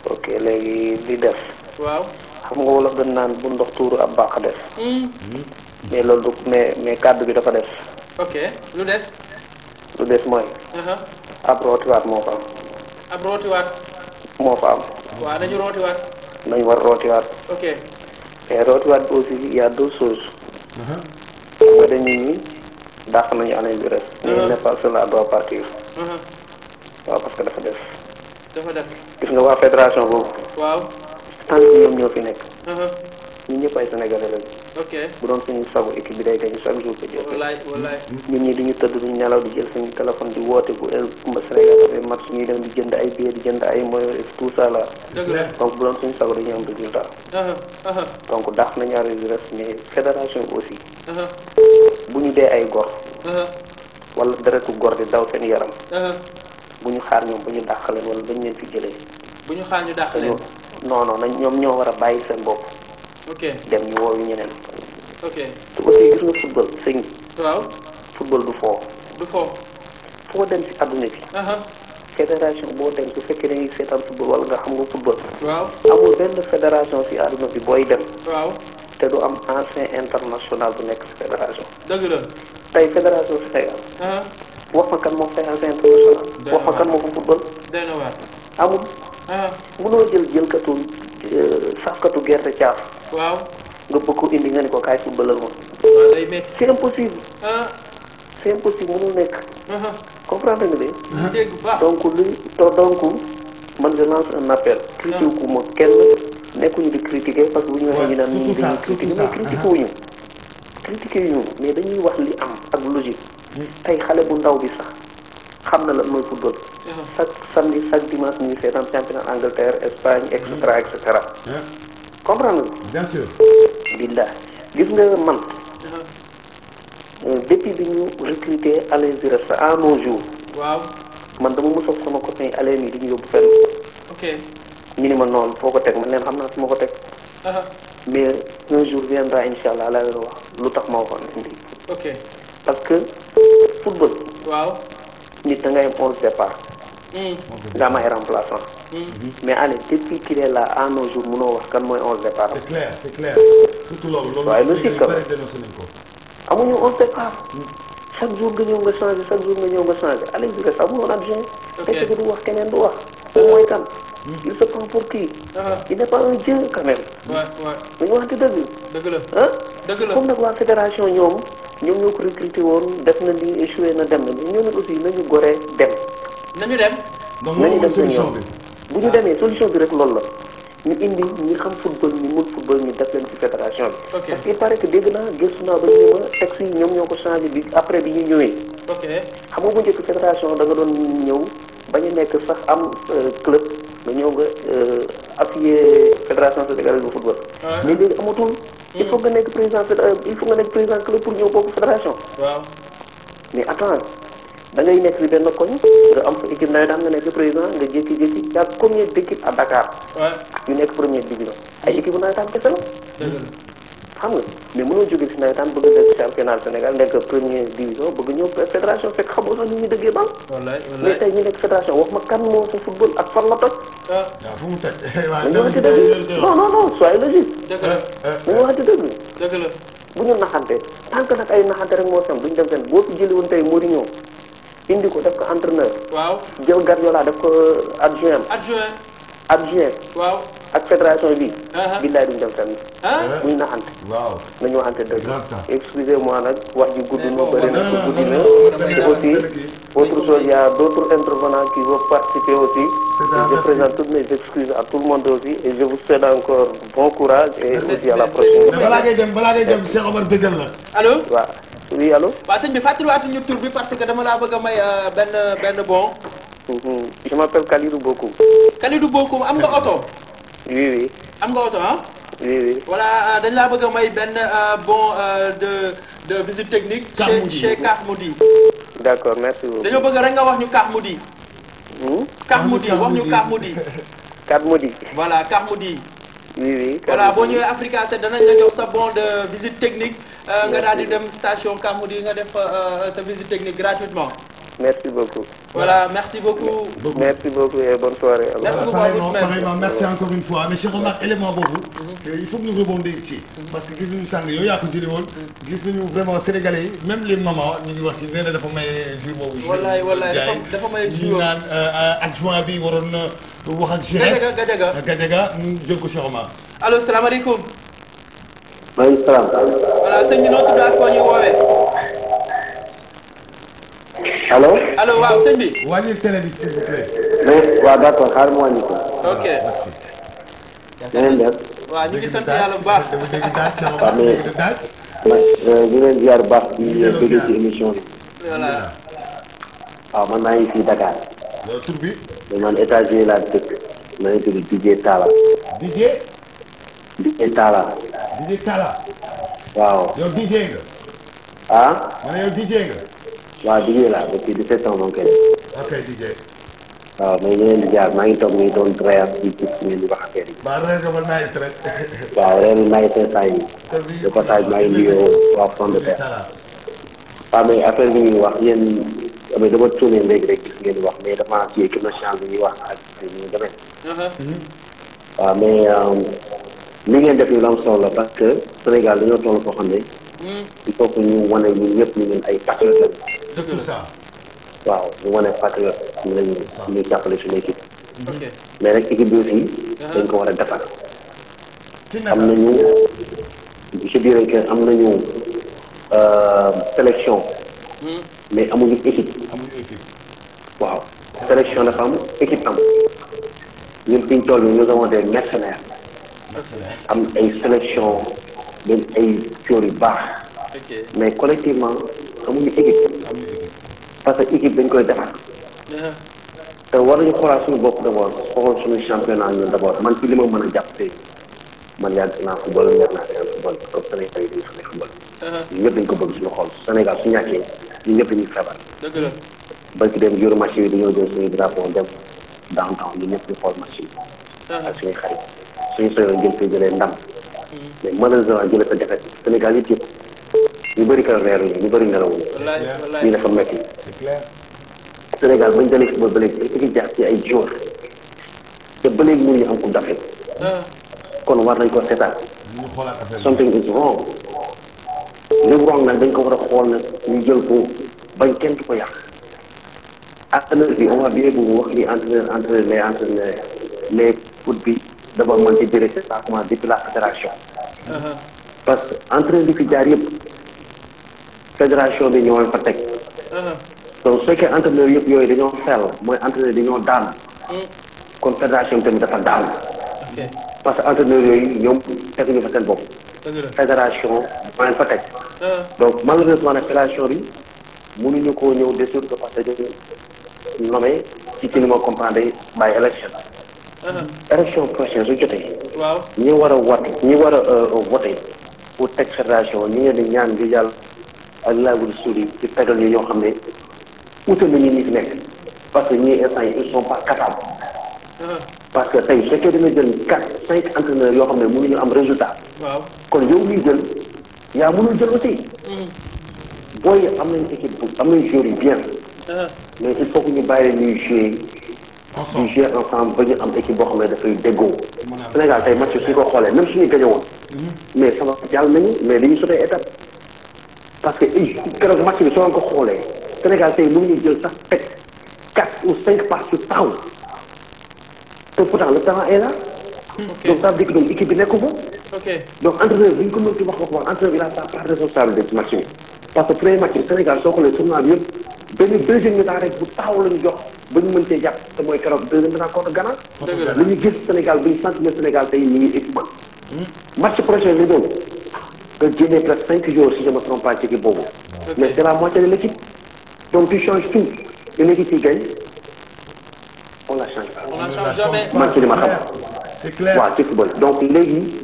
ok léegi li def. waaw. xam nga wolof dañ naan bu ndox tuuru ab baax def. mais loolu du mais kàddu bi dafa des. ok lu des. lu des mooy. ab rootiwaat moo fa am. ab rootiwaat. moo fa am. waaw nañu rootiwaat. nañu war rootiwaat. ok. mais rootiwaat bi aussi il y a deux choses. xam nga dañuy ñi dàq nañu année bi res. mais n'est pas cela doit partir. waaw parce que dafa def. dafa def. gis nga waa fédération boobu. waaw. tant que ñoom ñoo fi nekk. ñun ñëpp ay sénégalais lañu. ok bu doon suñu sago équipe bi day gañ chaque jour ko jël. wallaay wallaay. ñun ñi duñu tëdd duñu nelaw di jël suñu téléphone di woote bu Sénégal dafay match ñuy dem di jënd ay billets di jënd ay moyens et tout ça là. dëgg la donc bu doon suñu sago dañuy am résultat. donc daax nañu arrêté du reste mais fédération bi aussi. bu ñu dee ay gor. wala deretu gor di daw seen yaram. bu ñu xaar ñoom ba ñu dàq leen wala bañ leen fi jëlee. bu ñu xaar ñu dàq leen. non non ñoom ñoo war a bàyyi seen bopp. ok dem ñu woowu ñeneen. ok te aussi gis nga football sëñ. waaw. football du foo. du foo. foo dem ci àdduna bi. fédération boo dem su fekkee da ngay seetaan football wala nga xam nga football. waaw. amul benn fédération ci àdduna bi booy dem. waaw. te du am ancien international bu nekk ci fédération. dëgg la. tey fédération Sénégal. wax ma kan moo fay ancien international. wax ma kan moo ko football. day na waar. amul. mënoo jëlkatu safkatu gerte caaf. waaw. nga bëgg ko indi nga ni ko kaay footballal ma. waaw day métti. c'est impossible. c'est impossible mënul nekk. comprendre nga de. dégg baax donc man je lance un appel. critiqué ku ma kenn nekkuñu di critiquer parce que bu ñu waxee ñu naan ñii dañuy critiquer mais critiqué wuñu. critiqué yu ñu mais dañuy wax li am ak logique. tey xale bu ndaw bi sax xam na lan mooy football. chaque samedi chaque dimanche ñuy seetaan championnat Angleterre Espagne et cetera et cetera. comprendre nga. bien sûr. billah gis nga man. depuis bi ñu recruter Alain Giresse à nos jours. waaw. man dama mos a sama copain Alain yi di ñu yóbbu fenn. ok. ñu ni ma noonu foo ko teg man leen xam naa fi ma ko teg. mais un jour viendra incha allah laa leen wax lu tax ma waxoon indi. ok. parce que football. waaw. nit da ngay am 11 départ. nga am ay remplaçant. mais allez depuis qu'il est là à nos jours mënoo wax kan mooy 11 départ. c'est clair c'est clair. surtout loolu. waaye lu ci kaw ko. amuñu 11 départ. chaque jour nga ñëw nga changé chaque jour nga ñëw nga changé Alain Giresse amuloon adjoint. est-ce que du wax keneen du wax. moom mooy kan. il se prend pour qui. il n'est pas un dieu quand même. dañu waxante dëgg. dëgg la dëgg la comme nag waa fédération ñoom ñoo ko recruté woon def na ni échoué na dem na mais ñoom aussi nañu goree dem. nañu dem. donc loolu mooy solution bi. bu ñu demee solution bi rek loolu la ñu indi ñi xam football ñi mun football ñu def leen ci fédération bi. parce que il paraît que dégg naa gëstu naa ba ñu ne ma texte yi ñoom ñoo ko changé bi après bi ñu ñëwee. ok xam nga bu njëkk fédération da nga doon ñëw bañ a nekk sax am club nga ñëw nga affilié fédération sénégalaise de football. mais léegi amatul. il faut nga nekk président club pour ñëw bokk fédération. waaw. mais attends da ngay nekk ci benn koñ nga am sa équipe nawetaan nga nekk président nga jékki-jékki y a combien d'équipes à Dakar. yu nekk première division ay équipe nawetaan kese la. xam nga mais mënoo jógee ci nawetaan bëgg a nekk championnat Sénégal nekk première division bëgg ñëw fédération fekk xamoo sax ni ñu dëggee bal. mais tey ñu nekk fédération wax ma kan moo fa football ak fan la toj. waaw fu mu toj. dañu waxante dëgg non soyez logique. dëgg la dañu waxante dëgg. dëgg la bu ñu naxante tant que nag ay naxante rek moo sam duñ dem fenn boo fi jëli woon tey Mourinho indi ko def ko entraîneur. waaw jël Guardiola def ko adjoint. adjoint. waaw ak fédération bi. billaay duñ dem fenn. buñ naxante. waaw nañu waxante dëgg. excusez-moi nag wax ji gudd na bëri na te guddi na. te aussi autre chose il y a d'autres intervenants qui veulent participer aussi. je présente toutes mes excuses à tout le monde aussi et je vous souhaite encore bon courage et aussi à la prochaine. balaa ngay dem Cheikh Omar bëggal la. allo. waaw oui allo. waaw sëñ bi fàttaliwaatu ñu tur bi parce que dama laa bëgg a may benn bon. je m'appelle Kalidou Bokoum. Kalidou Bokoum am nga oto. oui. am nga oto ah. oui. voilà dañ laa bëgg a may benn bon de visite technique. chez Carmoudi. d'accord merci beaucoup. dañoo bëgg rek nga wax ñu Carmoudi. Carmoudi wax ñu Carmoudi. Carmoudi. voilà Carmoudi. oui. voilà boo ñëwee Africa 7 danañ la jox sa bon de visite technique. nga daal di dem station Carmoudi nga def sa visite technique gratuitement. Merci beaucoup. Voilà, merci beaucoup. Merci beaucoup et bonne soirée. Merci beaucoup. Pareillement, merci encore une fois. Mais je remarque élément boobu. Il faut que nous rebondir ci. Parce que gis nañu sàng yow yaa ko jëli woon. Gis nañu vraiment sénégalais yi même les mamans ñu ngi wax ci nee na dafa may jour boobu. wallaay dafa may jour ñu naan adjoint bi waroon na wax ak jeunesse. Gadiaga ñu jël ko Cheikh Omar. allo salaamaaleykum. maaleykum salaam. voilà sëñ bi noo tudd ak foo ñuy woowee. allo. allo waaw sëñ bi. wàññil télé bi s'il vous plaît. waaw d'accord xaaral ma wàññi ko. ok. na ngeen def. waaw ñu ngi sant yàlla bu baax. waaw mais ñu leen ziar bu baax di bëgg ci émission bi. voilà. waaw man maa ngi fii Dakar. tur bi. man États-Unis laa dëkk. maa ngi tudd DJ Talla. DJ Talla. DJ Talla. waaw. yow DJ nga. ah. ma ne yow DJ nga. waaw DJ laa depuis 17 ans moom kay. ok DJ. waaw mais ñu leen di jaar maa ngi toog nii doon reer ci ngeen di wax affaire yi. ba reer nga ba nice rek. waaw reer bi nice na saa yi. de passage maa ngi nuyoo waa Front de Terre. waaw mais affaire bi ñuy wax yéen dama tourné léegi rek gis ngeen di wax mais damaa ci équipe nationale bi ñuy wax ak ñu demee. waaw mais li ngeen def ni lu am solo la parce que Sénégal dañoo toll foo xam ne. il faut que ñu wane ñun ñëpp ñu ay patriotes lañu. c'est tout ça. waaw ñu wane patriote ñu lañu ñu jàppale suñu équipe. mais rek équipe bi aussi dañ ko war a defar. am nañu je dirais que am nañu sélection. mais amuñu équipe. waaw sélection dafa am équipe am ñun fi ñu toll nii nous avons des mercenaires. am ay sélection dañ ay joueurs yu baax. mais collectivement amuñu équipe. parce que équipe dañ koy defar. te war nañu xoolaat suñu bopp d'abord xool suñu championnat ñun d'abord man ci li ma mën a jàpp tey man yàgg naa football nekk naa seen football comme Sénégal yi dañu xam ne football. ñun ñëpp dañ ko bëgg suñu xool Sénégal su ñàkkee ñun ñëpp dañuy feebar. dëgg la. ba ci dem jour match yi dañoo jël suñu drapeau dem downtown ñun ñëpp ñu xool match yi. ak suñuy xarit suñu soyoon jël koy jëlee ndam. mais malheureusement jëlee sa defet Sénégal yëpp ñu bëri kër reeru ñu bëri nelawuñu. lii dafa metti. Sénégal bañ dalee football ba léegi dañu jaar ci ay jours te ba léegi mënuñu am coupe d'Afrique. kon war nañ ko seetaat. something is wrong. li wrong nag dañ ko war a xool nag ñu jël ko bañ kenn du ko yàq. entraîneur bi on va bien bu wax li entraîneur mais foot bi d'abord man ci directeur ça commence depuis la fédération. parce que entraîneur bi fi jaar yëpp fédération bi ñoo fa teg. donc su fekkee entraîneur yëpp yooyu dañoo fell mooy entraîneur dañoo daan. kon fédération bi tamit dafa daan. parce que entraîneur yooyu ñoom teguñu fa seen bopp. fédération moo leen fa teg. donc malheureusement nag fédération bi mënuñu koo ñëw dissoudre parce que dañu nommé ci ni ma comprendre by élection. élection prochaine su jotee. waaw ñi war a voté pour teg fédération ñi ngeen di ñaan ngir yàlla ak laa wut suuri ci tegal yi ñoo xam ne utal nañu ñi fi nekk parce que ñii instant yi ils sont pas capables. parce que tey su fekkee dina jël 4-5 entraîneurs yoo xam ne mënuñu am résultat. waaw kon yow miy jël yaa mënul jël aussi. booy am nañ équipe bu am nañ joueurs yi bien. mais il faut que ñu bàyyi ñuy jouer. ñu jouer ensemble ba ñu am équipe boo xam ne dafay déggoo. Sénégal tey match suñu ko xoolee même suñu gañe woon. mais sama jàll nañu mais dañuy sotee étape. parce que keroog match bi soo ko xoolee Sénégal tey mënuñu jël sax teg 4 ou 5 passes yu taxaw. te pourtant le talent est là. donc ça veut dire que donc équipe bi nekku fa. donc entraîneur bi ñu ko mën ci wax entraîneur bi il a sa part de responsabilité ci match bi. parce que premier match bi Sénégal soo xoolee tournoi bi yëpp benn deuxième mi-temps rek bu taxaw la ñu jox ba ñu mën cee jàpp te mooy keroog deuxième mi-temps contre Ghana. li ñu gis Sénégal bu ñu sant ne Sénégal tey ñu ngi équipement. match prochain li doon nga génnee presque 5 jours si je me trompe pas ci équipe boobu. mais c'est la moitié de l'équipe. donc tu changes tout et l'équipe qui gagne on la change pas. on la change jamais. man ci li ma xam. c'est clair waaw ci football donc léegi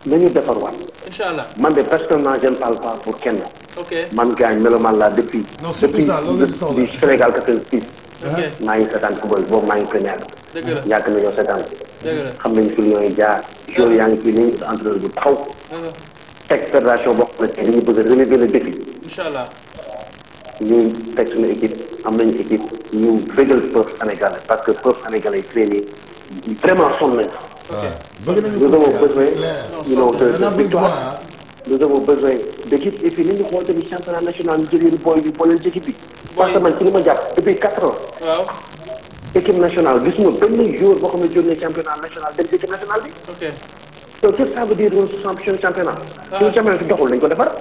nañu defarwaat. Inch'Allah. man de personnellement je ne parle pas pour kenn. ok man gaañ melomaan laa depuis. non c'est tout ça loolu la du Sénégal 86. maa ngi seetaan football boobu maa ngi première. dëgg la yàgg nañoo seetaan. dëgg la xam nañu fi ñooy jaar. joueurs yaa ngi fii nañu entraîneur bu taxaw. teg fédération boo xam ne dañu bëgg a relever le défi. Inch'Allah. ñu teg suñu équipe am nañu équipe ñu fégal peuple sénégalais parce que peuple sénégalais traîné vraiment sonn nañu. nous avons besoin de victoire. Nous avons besoin d'équipe et puis nañu xool tamit championnat national ñu jël yéen booy bi booleel ci équipe bi. parce que man ci li ma jàpp depuis 4 ans. waaw. équipe nationale gisuma benn jour boo xam ne jël na championnat national dem ci équipe nationale bi. ok. donc qu'est-ce que ça veut dire loolu suñu championnat. suñu championnat si doxul dañ ko defar.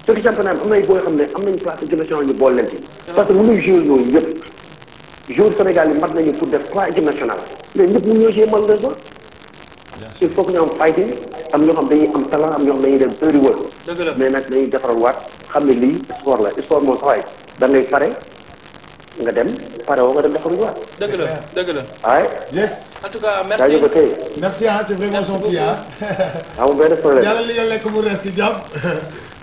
te ci championnat bi am na ay booy xam ne am nañu place équipe nationale ñu boole leen ci. parce que mënuñ jouer yooyu yëpp. joueur Sénégal yi mat nañu pour def 3 équipes nationales. mais ñëpp ñu ñoo jouer malheureusement. il faut que ñu am fighting am ñoo xam dañuy am talent am ñoo xam dañuy dem heure wër. dëgg la mais nag dañuy defaral waat xam ne lii sport la sport moom sawaay da ngay pare nga dem pare woo nga dem defaral waat. dëgg la dëgg la. waaye. yes. en tout cas merci. merci ah c'est vraiment gentil ah. amul benn problème. yàlla li nga lekk mu rees si jàmm.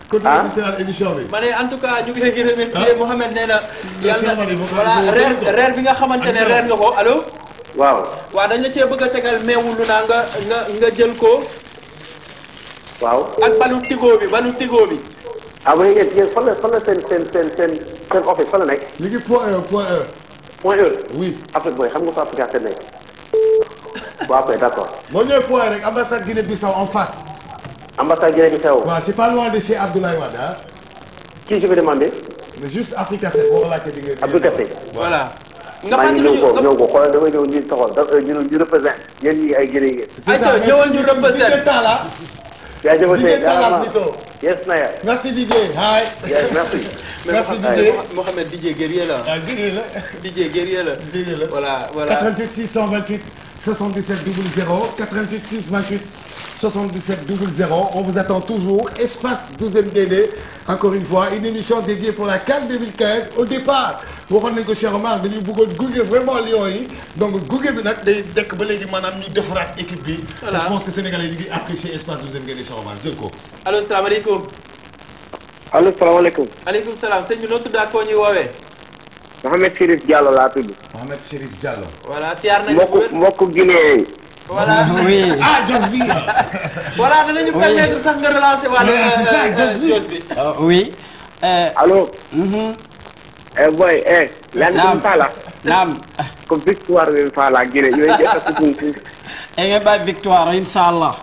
continué di seetaan émission bi. ma ne en tout cas ñu ngi leen di remercier Mohamed nee na. yàlla voilà reer bi nga xamante ne reer nga ko allo. waaw. waaw dañ la cee bëgg a tegal meewu lu naa nga jël ko. waaw. ak balu tigo bi. ah oui yéen fan la seen office fan la nekk. ñu ngi point E. point E. oui. après booy xam nga ko Africa seen nekk. waaw ok d'accord. boo ñëwee point rek ambassade Guinée-Bissau en face. ambassade Guinée-Bissau. waaw c'est pas loin de chez Abdoulaye Wade ah. qui je vais demander. mais juste Africa 7 boo ko laajtee di nga. Africa 7. voilà. nga fàttali ñëw ko xoolal damay ñëw ñu taxawal ñu représente yéen ñi ay Guinée ngeen. c'est ça ñëwal ñu représente. yaa yes Naya. merci Didier. hi. yes merci. merci Didier. Mohamed Didier guerrier la. ah guerrier la. Didier guerrier la. guerrier la. voilà. 88 628 77 00 88 628 77 00 on vous attend toujours espace 12e Gaïndé encore une fois une émission dédiée pour la CAN 2015 au départ waxoon nañu ko Cheikh Omar dañuy bëggoon gunge vraiment Lions yi donc gunge bi nag day dekk ba léegi maanaam ñu defaraat équipe bi. voilà je pense que sénégalais yi ñu ngi apprécier espace 12e Gaïndé Cheikh Omar jël ko. allo salaamaaleykum. allo salaamaaleykum. aleykum salaam sëñ bi noo tudd ak foo ñuy woowee. Mohamed Chérif Diallo laa tudd. Mohamed Chérif Diallo. voilà siyaar nañu ko mbokku Guinée yi. voilà oui. ah Jos bi. voilà danañu permettre sax nga relancer wàllu. Jos bi. oui. allo. boy lan fala naam ko victoire wen fala Guinée yooyu jetta ko tuntu e ba victoire inshallah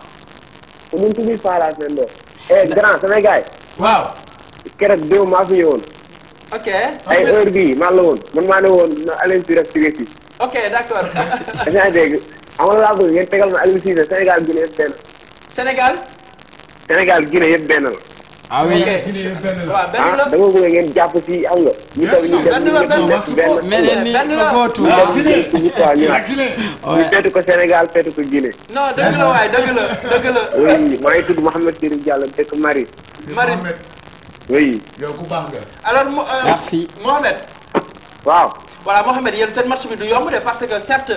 ko mun tumi fala sen do grand Sénégal waaw keroog déw maa fi ñëwoon ok ay heure bi man la woon man maa ne woon na Aliou Cissé si ok d'accord dañaa dégg amoon laa bëgg ngeen tegal ma Aliou Cissé Sénégal Guinée yëpp benn Sénégal Guinée yëpp benn la ah oui waaw benn la dama bëgg ngeen jàpp ci am nga. ñu taw ñu feetu ko Sénégal feetu ko Guinée. non dëgg la waay dëgg la. oui maa ngi tudd Mouhamed Chérif Diallo dëkk Maris. oui. yow ku baax nga. alors merci Mohamed. waaw. voilà Mohamed yéen seen match bi du yomb de parce que certes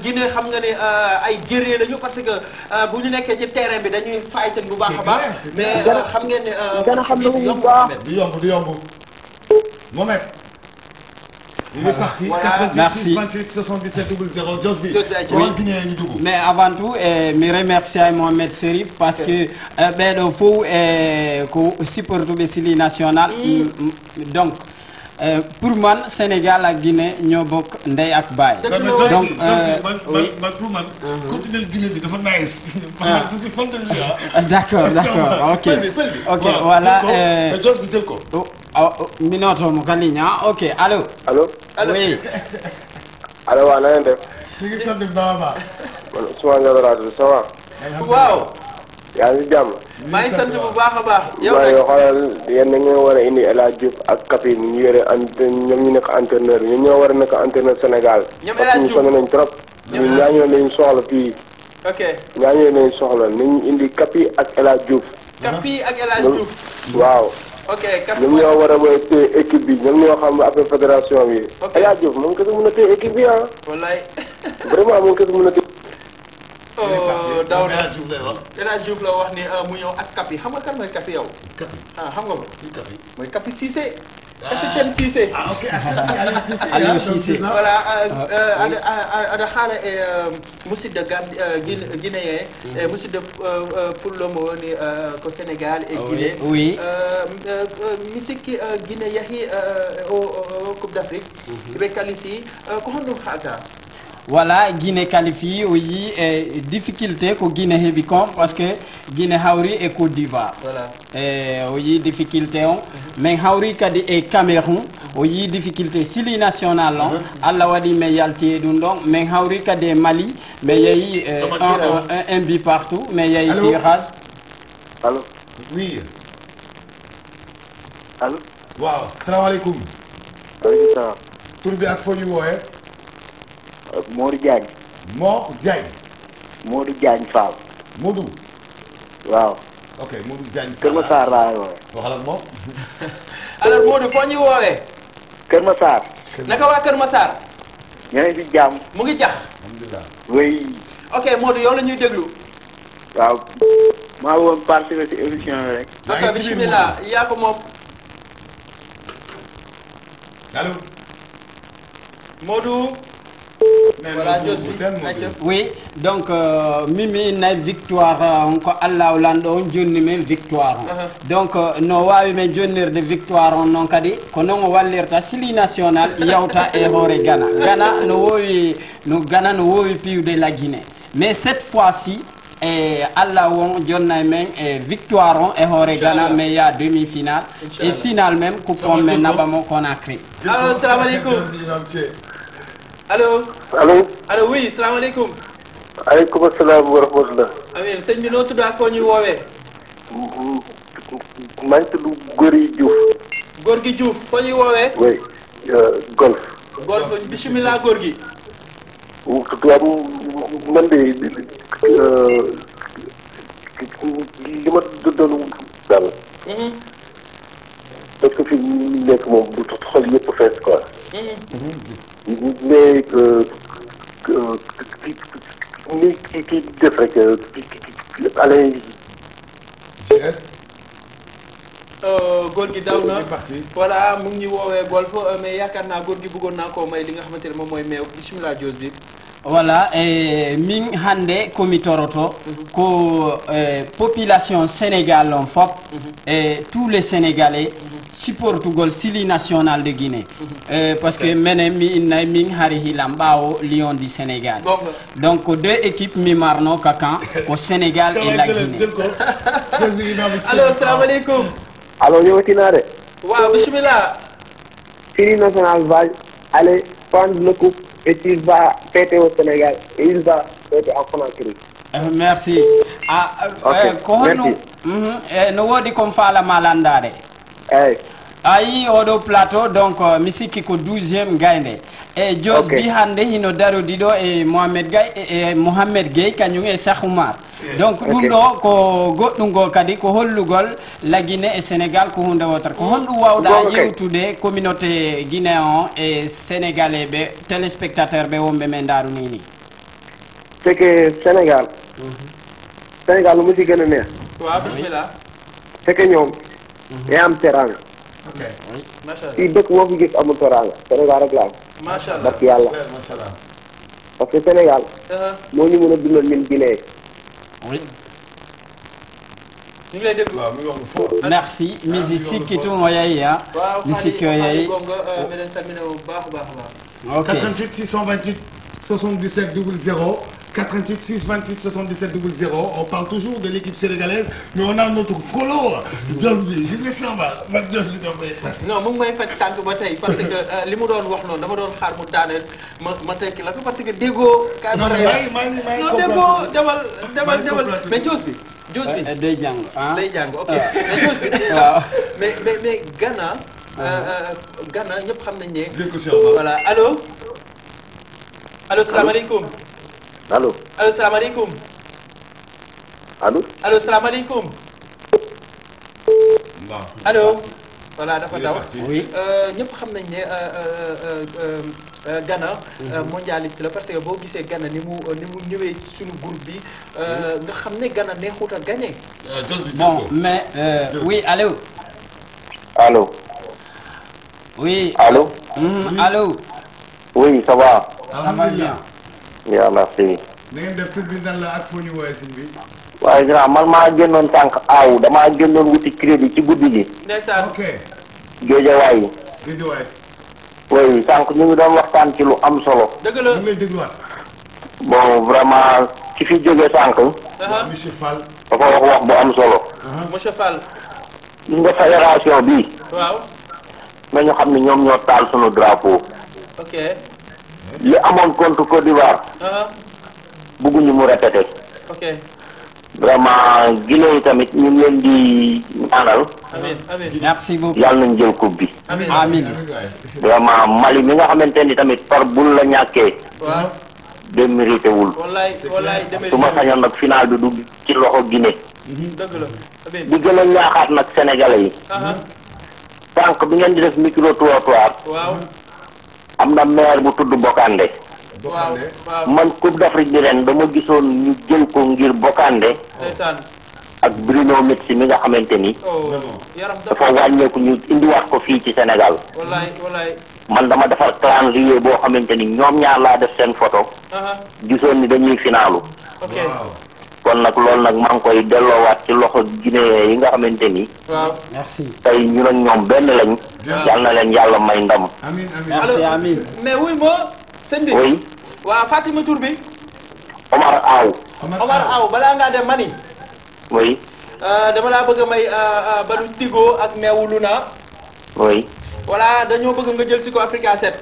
Guinée xam nga ne ay guerrier lañu parce que bu ñu nekkee ci terrain bi dañuy fighten bu baax a baax. mais xam ngeen ne. dana xam ne bu baax du yomb. Mohamed. il est parti. merci 28 77 00 Jos bi. Guinée ñu dugg. mais avant tout mi remercier Mohamed Chérif parce que ɓeɗo fof ko supportuɓe Sili national donc pour man Sénégal ak Guinée ñoo bokk ndey ak baay. donc man pour man. continuer Guinée bi dafa nice. man je suis fan de lui d'accord ok voilà. Jos bi jël ko. Minoto mo kaliña ok allo. allo. oui. allo waaw na ngeen def. ñu ngi sant bu baax a baax. man Ousmane Ndiaye laa tudd ça va. waaw. yaa ngi jàmm. maa ngi sant bu baax a baax. yow nag xoolal yéen na ngeen war a indi El Hadj Diouf ak Kapi ñu yore ñoom ñu nekk entraîneur ñoom ñoo war a nekk entraîneur Sénégal. ñoom El Hadj Diouf sonn nañ trop. ñun ñaañoo lañ soxla fii. ok ñaañoo lañ soxla nañu indi Kapi ak El Hadj Diouf. Kapi ak El Hadj Diouf. waaw. ok ñoom ñoo war a téye équipe bi ñoom ñoo xam affaire fédération bi. ok El Hadj Diouf moom kese mën a téye équipe bi ah. wallaay. vraiment moom kese mën a téye. daaw na El Hadj Diouf la wax ni mu ñëw ak Kapi xam nga kan mooy Kapi yow. Kapi xam nga ko. Kapi mooy Kapi Cissé. capitaine Cissé. Ah ok. Aliou Cissé. Voilà ada haala e musidɗo guinéen e musidɗo pullomo woni ko Sénégal e Guinée. Oui. Mi sikki Guinée yahi o Coupe d'Afrique ɓe qualifie ko honɗum haalta? Voilà, Guinée qualifié, oui, difficulté que Guinée hebicon parce que Guinée Hauri et Côte d'Ivoire. Voilà. Oui, difficulté on. Mais Hauri kadi et Cameroun, oui, difficulté Sili national on. Allah wadi me yalti dundong, mais Hauri kadi Mali, mais il y a un but partout, mais il y a tirage. Allô? Oui. Allô? Waaw, salaamaaleykum. Waaleykum salaam. Tur bi ak foo ñu wooyee? Modou Diagne. Mor Diagne. Modou Diagne Fall. Modou. waaw. ok Modou Diagne Fall. Kër Massar laa woowee. waxal ak moom. alors Modou foo ñuy woowee. Kër Massar. naka waa Kër Massar. ñoo ngi ci jàmm. mu ngi jax. alhamdulilah. oui. ok Modou yow la ñuy déglu. waaw. maa woon participer ci émission bi rek. ok bismillah yaa ko moom. allo. Modou. Voilà, oui, donc Mimi na victoire encore Allah Orlando jonni men victoire. Donc no wawi men jonnir de victoire on non kadi ko non wallirta sili national yawta e hore Ghana. Ghana no wowi piude la Guinée. Mais cette fois-ci Allah won jonna men victoire on e hore Ghana mais il y a demi-finale et finale même coupe on men nabamo Conakry. Allô, salam alaikum. Allô. allo. allo oui salaamaaleykum. aleykum salaam wa rahmatulah. amiin sëñ bi noo tudd ak foo ñuy woowee. maa ngi tudd Gorgui Diouf. Gorgui Diouf foo ñuy woowee. oui golf. golf bisimilah Gorgui. waaw man de li ma doon daal. parce que fi mu nekk moom bu xol yëpp fees quoi. mais kii def rek allez. góor gi daw na voilà mu ngi ñu woowee golf mais yaakaar naa góor gi bëggoon naa koo may li nga xamante ne moom mooy meew bisimilah Dios bi. Voilà, min hande komi toroto ko population Sénégal on fop et tous les Sénégalais supportugol sili national de Guinée parce que menen mi inna min hari hilam bawo Lion du Sénégal. Donc deux équipes mi marno kakan au Sénégal et la Guinée. Allô, salam alaikum. Allô, ñëwati naa de. Waaw, bismillah. Sili national va aller prendre le coupe. Et il va fêter au Sénégal et il va fêter en Conakry. Merci. Ko honno no wodi kom fala malandade. Ayi oɗo plateau donc mi sikki ko 12e gaynde e Dios bi hande hino darodiɗo e Mohamed Gaye e Mohamed Gueye kañum e Cheikh Oumar donc ɗum ɗo ko goɗɗungo kadi ko hollugol la Guinée et Sénégal ko hunde wotere ko honɗum wawɗa yewtude communauté guinéen et sénégalais ɓe téléspectateur ɓe wonɓe men daruni ni. C'est que Sénégal lu mu ci gën a neex. waaw bismillah. c'est que ñoom day am teranga. ok macha allah. fii dëkk moo fi gis amul teranga Sénégal rek la am. macha allah barki yàlla. parce que Sénégal. moo ñu mën a dundal ñun Guinée. oui. ñu ngi lay déglu. Merci misi sikkitu mo yeyi ha mi sikki o yeyi miɗen salmina o baax a baax. ok 88 628 77 00 88 628 77 00 on parle toujours de l'équipe sénégalaise mais on a notre frollo Dios bi gis nga Chamba man Dios bi dafay non mu ngi may faj sànq ba tey parce que li mu doon wax noonu dama doon xaar mu daaneel ma tekki la ko parce que déggoo. non non déggoo demal mais Dios bi. Dios bi day jàng ah day jàng ok mais Dios bi. waaw mais Ghana. Ghana ñëpp xam nañ ne. voilà allo. allo salaamaaleykum. allo. allo salaamaaleykum. allo. allo salaamaaleykum. allo. voilà dafa daw. oui ñëpp xam nañ ne Ghana. mondialiste la parce que boo gisee Ghana ni mu ñëwee suñu groupe bi nga xam ne Ghana neexut a gagné. bon mais oui allo. allo. Oui. Allô? Allô? Oui, ça va? Ça va bien. Bien, merci. na ngeen def tur bi nan la ak foo ñu woowee sëñ bi. waaye grand man maa génnoon sànq aaw damaa génnoon wuti crédit ci guddi gi. ndeysaan. ok. Géejawaay. Géejawaay. oui sànq ñu ngi doon waxtaan ci lu am solo. dëgg la ñu ngi lay dégluwaat. bon vraiment ci fi jóge sànq. monsieur Fall. dafa wax bu am solo. monsieur Fall. gis nga fédération bi waaw. nañu xam ne ñoom ñoo taal sunu drapeau. ok. li amoon contre Côte d'Ivoire. bëgguñu mu répété. ok. vraiment Guinée tamit ñu ngi leen di ñaanal. amiin amiin. merci beaucoup. yàlla nañ jël coupe bi. amiin. vraiment Mali mi nga xamante ni tamit par bul la ñàkkee. waaw. démérité wul. wallaay wallaay su ma sañoon nag final bi du ci loxo Guinée. dëgg la. amiin. di gën a ñaaxaat nag sénégalais yi. sànq bi ngeen di def micro trottoir. waaw. am na maire bu tudd Bokandé. waaw waaw. man Coupe d'Afrique bi ren dama gisoon ñu jël ko ngir Bokandé. ndeysaan. ak Bruno Metsu mi nga xamante ni. yaram dafa wàññeeku ñu indiwaat ko fii ci Sénégal. wallaay wallaay. man dama defar calendrier boo xamante ni ñoom ñaar laa def seen photo. gisoon ni dañuy finalu. ok. kon nag loolu nag maa ngi koy delloowaat ci loxo Guinée yi nga xamante ni. waaw. merci. tey ñu ak ñoom benn lañ. yal na leen yàlla may ndam. amiin amiin. merci amiin. mais wuy ma. sëñ bi. oui. waaw Fatima tur bi. Omar Aw. Omar Aw balaa ngaa dem mani. oui. dama laa bëgg a may balu Tigo ak meewu Luna. oui. voilà dañoo bëgg nga jël si ko Africa 7.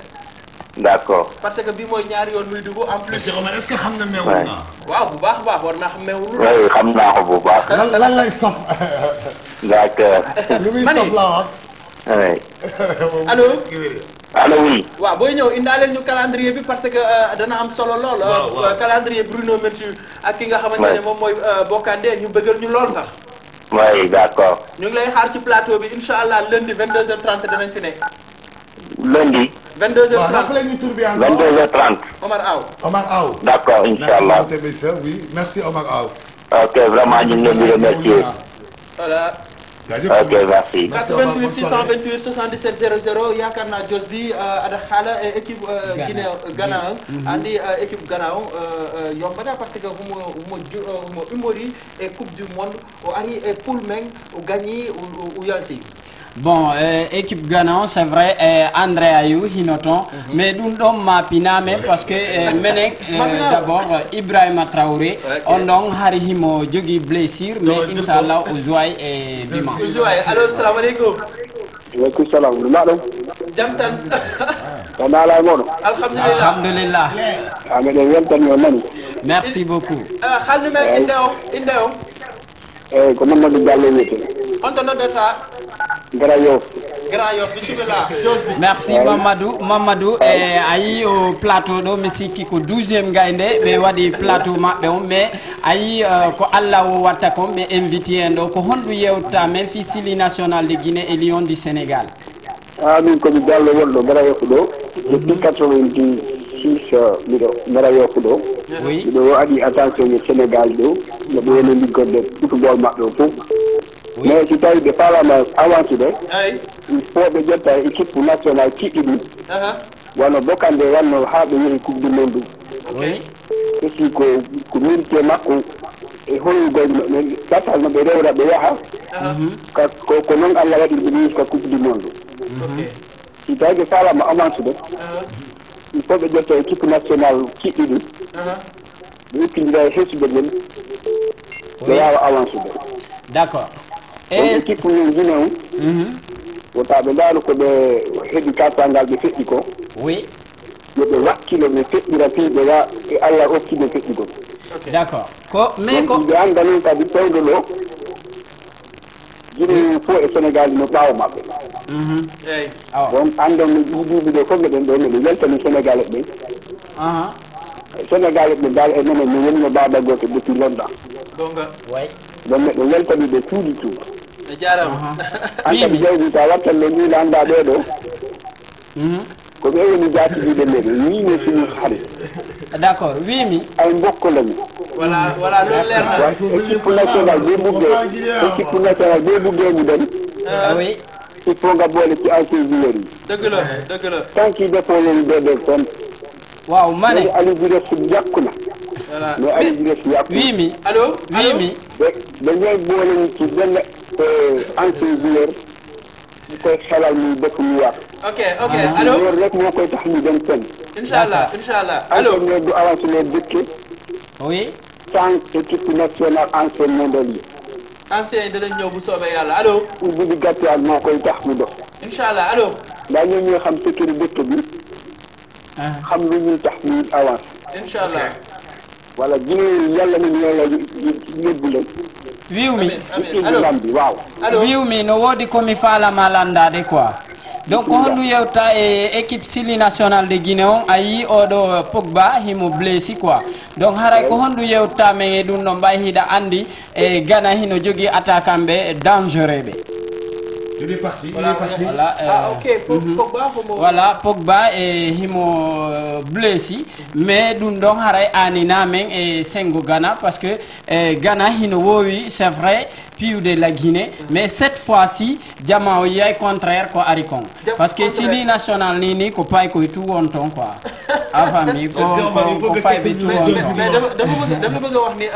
d'accord. parce que bii mooy ñaari yoon muy dugg en plus. monsieur Omar est-ce que xam nga meewu Luna. waaw bu baax a baax war naa xam meewu Luna. oui xam naa ko bu baax. lan lay saf. d'accord. lu muy saf laa wax. oui. allo. allo oui. waaw booy ñëw indaaleel ñu calendrier bi parce que dana am solo lool. calendrier Bruno Metsu ak ki nga xamante ne moom mooy Bokandé ñu bëggal ñu lool sax. oui d'accord. ñu ngi lay xaar ci plateau bi incha allah lundi 22h30 danañ fi nekk. lundi. 22h30 waaw rappelez ñu tur bi encore. 22h30. Omar Aw. Omar Aw. d'accord incha allah. merci beaucoup oui merci Omar Aw. ok vraiment ñu ngi leen di remercier. voilà. ok merci. 88 628 77 00 yaakaar naa jos bi ada xaala équipe Guinée Ghana andi équipe Ghana yombada parce que humo umori e coupe du monde o ari e poule men o gagni o yalti. Bon, équipe Ghana, c'est vrai, André Ayou, Hinoton, mais nous sommes mapiname parce que d'abord Ibrahima Traoré, on donc Harihimo Djogi blessure, mais Inch'Allah, au Zouaï et dimanche. Allô, salam alaikum. Waaleykum salaam. Maɗum. Jam tan. Ko naala e moɗon. Alhamdulillah. Miɗen weltani on nani. Merci beaucoup. Halni men inde o. Eyi ko Mamadou Diallo wiyete. On to noddata. Grand Yoff. Grand Yoff, bismillah. Josbi. Merci Mamadou ayi au plateau do mi sikki ko 12e gaynde be wadi plateau mabbe on mais ayi ko Allah o watta ko be invité en do ko hondu yewta men fi Sili national de Guinée et Lion du Sénégal. Min komi Diallo wonɗo Grand Yoff ɗo depuis 86 miɗo Grand Yoff ɗo miɗo waɗi attention e Sénégal ɗo noɓe woni liggorde football maɓɓe o fof mais si tawi ɓe falama avance ɓe il faut ɓe ƴetta équipe national kiɗɗi ɗum wano Bokandé wanno ha ɓe yehi coupe du monde aussi ko mérité makko e hollugol men satal no ɓe rewra ɓe yaha ko noon Allah waɗi ɓe yehi ka coupe du monde si tawi ɓe falama avance ɓe il faut ɓe ƴetta équipe national kiɗɗi ɗum ɓe ukkidira e hessuɓe men ɓe yawa avance ɓe d'accord e équipe ñon Guinée o wota ɓe ndaano ko ɓe heɓi kasangal ɓe feƴƴi ko oui yoɓe wakkilo ɓe feƴƴira piiɓe ga e Allah hokkiɓe feƴƴugol d'accord ko mais ko ɓe annda noon kadi pewɗo ɗo Guinée fof e Sénégal no ɓaawo maɓɓe bon anndon no ɗiɗiɓe ɗo fof meɗen ɗo meɗen weltani Sénégal e ɓen Sénégal ɓe dal e menen mi wonno Baba Goto depuis longtemps ɗon meɗen weltani ɓe tuuɗi tuuɗi a jarama an kadi jawdi ta wattanno ndiila annda ɓeeɗo ko ɓe woni jaatiɗiɓe meɗen wiimi sumi hare d'accord wiimi ay mbokkolomi voilà loolu leer na équipe national be ɓugge équipe national be ɓuggeemu den oui il faut nga boole ci ancien joueur yi dëgg la dëgg la. tant que defoo leen déedéet kon. waaw ma ne Aliou Diouf si yàqu na. voilà mais Aliou Diouf si yàqu na. oui mi. allo oui mi. dañoo boole ci benn ancien joueur ñu koy xelal muy dëkk ñu wax. ok ok allo loolu rek moo koy tax ñu dem fenn. incha allah incha allah allo. entraîneur du avancé les dëkk. oui. sans équipe nationale ancien mondial yi. ancien yi danañ ñëw bu soobee yàlla allo. ubbi di gàttal moo koy tax mu dox. incha allah allo. daa ñoo ñoo xam sécurité dëkk bi. xam lu ñuy tax ñu avance. incha allah. voilà jiw yàlla na ñoo la yóbbu leen. wiiw mi waaw. wiiw mi no woodi komi faalama landade quoi donc ko hondu yewta e équipe sili national de Guinée on a yi oɗo Pogba himo blessi quoi donc haray ko hondu yewta men e ɗum ɗon mbay hiɗa andi e Ghana hino jogui attaquant ɓe dangereux ɓe. Il est parti, voilà, il est parti. Voilà, ok, Pogba, voilà, Pogba et himo blessi, mais ɗum ɗon haray anina men e sengo Ghana parce que Ghana hino wowi c'est vrai piude la Guinée, mais cette fois-ci jama o yiyay contraire ko ari kon parce que sili national ni ko pay ko tout wonton quoi afami ko fay be tout wonton mais dama bëgg wax ni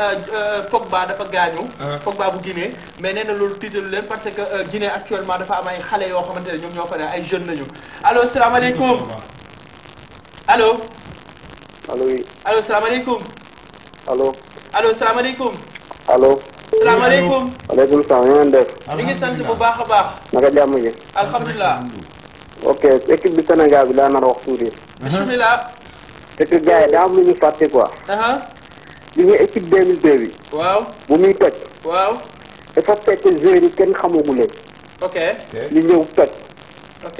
Pogba dafa gaañu Pogba bu Guinée mais nee na loolu tiitalu leen parce que Guinée actuellement dafa am ay xale yoo xamante ne ñoom ñoo fa ne ay jeunes nañu allo salaamaaleykum allo allo oui allo salaamaaleykum allo allo salaamaaleykum allo salaamaaleykum waaleykum salaam ngeen def ñu ngi sant bu baax a baax naka jàmm ji alhamdulilah ok équipe bi Sénégal bi daa nar a wax tuuti bismillah c'est que gars yi daa am lu ñu fàtte quoi li nga équipe 2002 bi waaw bu muy toj waaw dafa fekk joueurs yi kenn xamagu leen ok ñu ñëw toj ok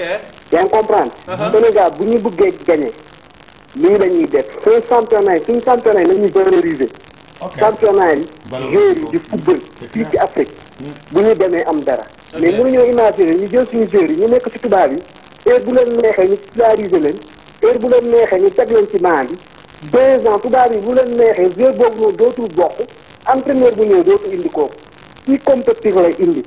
yaa ngi comprendre Sénégal bu ñu bëggee gagné lii la ñuy def suñu championnat yi la ñuy valoriser championnat yi joueurs yi di football fii ci Afrique bu ñu demee am dara mais mënuñoo imaginer ñu jël suñu joueurs yi ñu nekk ci tubaab yi heure bu leen neexee ñu titulariser leen heure bu leen neexee ñu teg leen ci banc bi 2 ans tubaab yi bu leen neexee joueur boobu noonu dootul bokk entraîneur bu ñëw dootul indi kooku ci compétir lay indi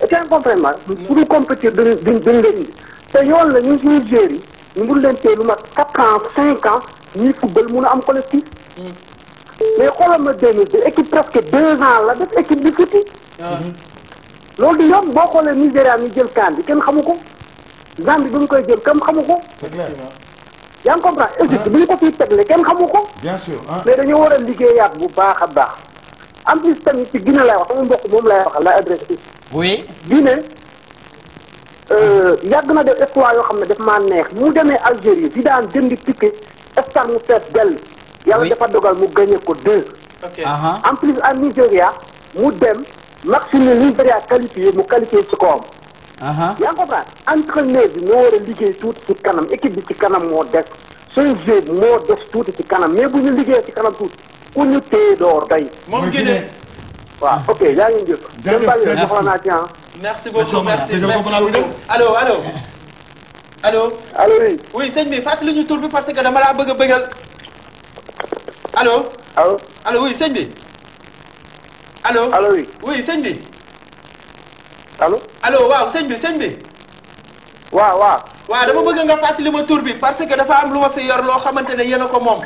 est-ce que comprendre pour ñu compétir duñ la indi te yoon la ñu suñu joueurs yi ñu mun leen tee lu mat 4 ans 5 ans ñuy football mun a am collectif mais xoolal ma 2002 équipe presque 2 ans la def équipe bi futti loolu di yoon boo xoolee Nigéria mi jël CAN bi kenn xamu ko Zambie bi mu koy jël kenn xamu ko yaa ngi comprendre Égypte bi ñu ko fiy tegle kenn xamu ko bien sûr mais dañoo war a liggéeyaat bu baax a baax en plus tamit ci Guinée lay wax sama mbokk moom lay waxal lay adressé oui Guinée yàgg na def espoir yoo xam ne daf maa neex mu demee Algérie di daan jëndi ticket stade mu fees dell yàlla dafa dogal mu gagné ko 2 en plus à Nigéria mu dem match ni Nigéria qualifié mu qualifié ci kawam yaa ngi comprendre entraîneur bi moo war a liggéey tuuti ci kanam équipe bi ci kanam moo des suñu jeu bi moo des tuuti ci kanam mais bu ñu liggéey ci kanam tuuti ku ñu téye door doy moom Guinée waaw ok yaa ngi jëf soxla naa ci merci beaucoup merci beaucoup allo allo allo allo oui oui sëñ bi fàttali ñu tur bi parce que dama laa bëgg a bëggal allo allo allo oui sëñ bi allo allo oui oui sëñ bi allo allo waaw sëñ bi waaw waaw dama bëgg nga fàttali ma tur bi parce que dafa am lu ma fi yor loo xamante ne yéen a ko moom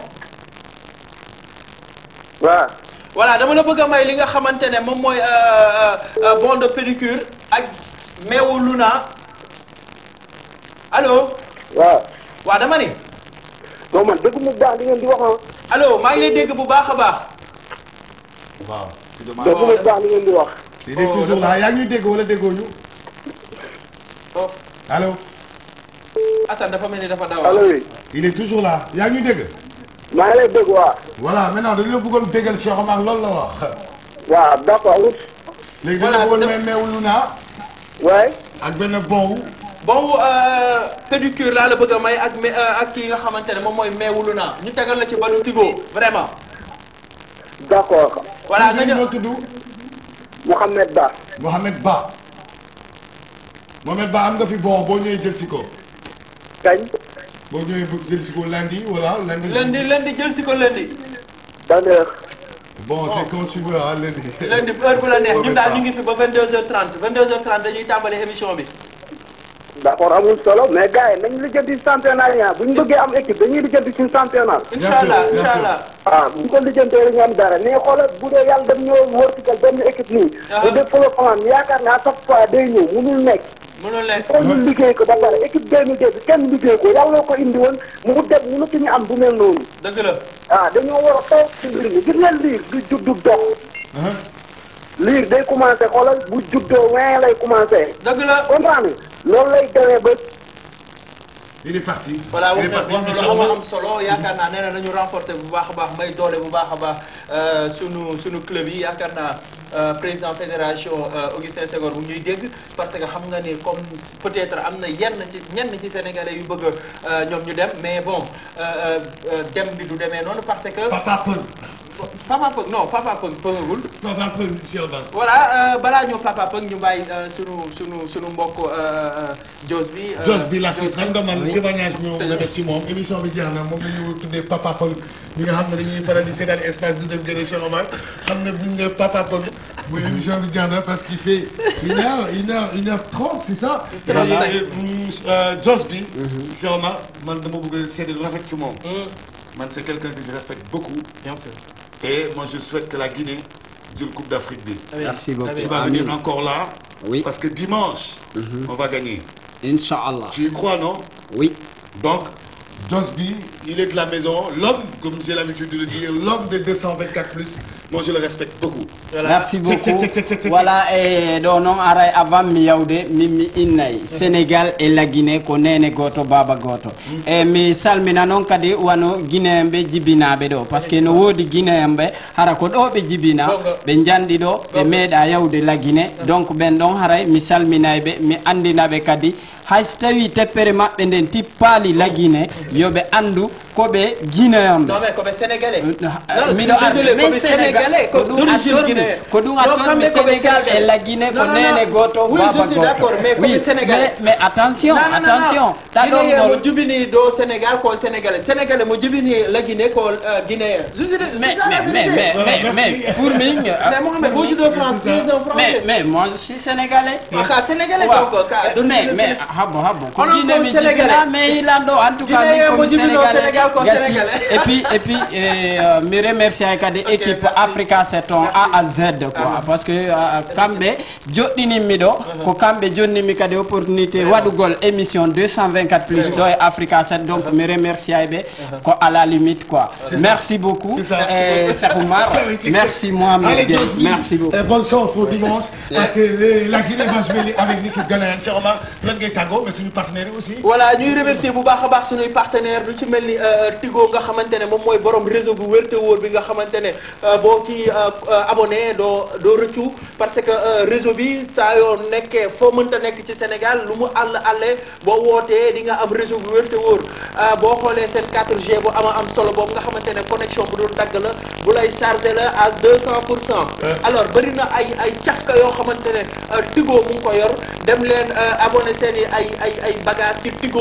waaw voilà dama la bëgg a may li nga xamante ne moom mooy bon de pédicure ak meewu Luna allo waaw dama ni non man dégg mu baax li ngeen di wax allo maa ngi lay dégg bu baax a baax waaw dégg mu baax li ngeen di wax il est toujours là yaa ngi ñuy dégg wala déggoo ñu foofu allo Assane dafa mel ni dafa daw allo oui il est toujours là yaa ngi ñuy dégg maa ngi lay dégg waaw voilà maintenant dañu la bëggoon déggal Cheikh Omar loolu la wax waaw d'accord léegi dañu la bëggoon may meewu Luna waay ak benn bon pédicure laa la bëgg a may ak kii nga xamante ne moom mooy meewu Luna ñu tegal la ci balu Tigo vraiment d'accord voilà nga ñoo tudd Mohamed Ba Mohamed Ba Mohamed Ba am nga fi bon boo ñëwee jël si ko kañ boo ñëwee bëgg jël si ko lundi voilà lundi jël si ko lundi ban heure bon c'est quand tu veux ah lundi heure bu la neex ñun daal ñu ngi fi ba 22h30 22h30 dañuy tàmbali émission bi d'accord amul solo mais gars yi nañ lijjanti championnat yi bu ñu bëggee am équipe dañuy lijjanti suñu championnat. incha allah bu ñu ko lijjantee rek ñu am dara mais xoolal bu dee yàlla dem ñëw wërtikal benn équipe nii. bu dee développement yaakaar naa à chaque fois day ñëw mënul nekk. foo ñu liggéey ko ba pare équipe 2002 bi kenn liggéey ko yàlla ko indi woon mu dem mënatuñu am bu mel noonu. dëgg la. dañoo war a toog ci mbir mi gis ngeen liir du judd dox. liir day commencé xoolal bu juddoo win lay commencé. dëgg la comprendre loolu lay demee ba. il est parti. voilà wax na lu am solo yaakaar naa nee na nañu renforcer bu baax a baax may doole bu baax a baax sunu club yi yaakaar naa président fédération Augustin Senghor bu ñuy dégg parce que xam nga ni comme peut-être am na ñenn ci sénégalais yu bëgg ñoom ñu dem mais bon dem bi du demee noonu parce que. Papa Pëg non Papa Pëg pëgagul. Papa Pëg Cheikh Ba. voilà balaa ñëw Papa Pëg ñu bàyyi sunu mbokk Jos bi. Jos bi Latif xam nga man témoignage bi nga def ci moom émission bi jeex na moom la ñu tuddee Papa Pëg ñi nga xam ne dañuy faral di seetaan espace deuxième génération Omar xam ne bu ñu nee Papa Pëg mooy émission bi jeex na parce qu'il fait 1h30 c'est ça. Jos bi. Cheikh Omar man dama bëgg a seede lu rafet ci moom. Man, c'est quelqu'un que je respecte beaucoup. Bien sûr. Et moi, je souhaite que la Guinée dure Coupe d'Afrique B. Merci beaucoup. Tu vas venir encore là. Oui. Parce que dimanche, on va gagner. Inch'Allah. Tu y crois, non? Oui. Donc, Josby, il est de la maison. L'homme, comme j'ai l'habitude de le dire, l'homme de 224+, moi, je le respecte beaucoup. Voilà. Merci beaucoup. Voilà, et donc, avant Miaoude, Mimi Inay, Sénégal et la Guinée, Konene Goto, Baba Goto. Et mi salmina non kadi wano Guinée mbe jibina be do parce que no wodi Guinée mbe hara ko do be jibina be jandi do be meda yawde la Guinée donc ben don haray mi salmina be mi andina be kadi hay tawi teppere mabbe den tippali la Guinée yobe andu ko be Guinée mbe non mais ko be sénégalais mi do arde mais sénégalais ko d'origine Guinée ko dum attendre Sénégal et la Guinée ko nene goto oui je suis d'accord mais comme sénégalais mais attention attention Guinée mo jubini do Sénégal ko sénégalais mo jubini la Guinée ko guinéen mais pour moi mais Mohamed bo judo France tu es un français mais moi je suis sénégalais sénégalais donc mais habo ko Guinée mi jibina mais il ando en tout cas mo jubino Sénégal ko sénégalais et puis me remercier kadi équipe Africa 7 A à Z quoi parce que kambe joddini mi do ko kambe jonni mi kadi opportunité wadugol émission 224+ do Africa 7 donc me remercier be ko à la limite quoi merci beaucoup Cheikh Oumar merci Mohamed merci beaucoup et bonne chance pour dimanche parce que la Guinée va jouer avec l'équipe ghanéenne Cheikh Oumar lan ngay tàggoo mais suñu partenaire aussi voilà ñuy remercier bu baax a baax suñuy partenaire lu ci mel ni Tigo nga xamante ne moom mooy borom réseau bu wér te wóor bi nga xamante ne boo ci abonné doo rëccu parce que réseau bi saa yoo nekkee foo mënta nekk ci Sénégal lu mu àlle boo wootee di nga am réseau bu wér te wóor boo xoolee seen 4G bu am solo boobu nga xamante ne connexion bu dul dagg la bu lay chargé la à 200%. alors bëri na ay cafka yoo xamante ne Tigo mu ngi ko yor dem leen abonné seen i ay bagages ci Tigo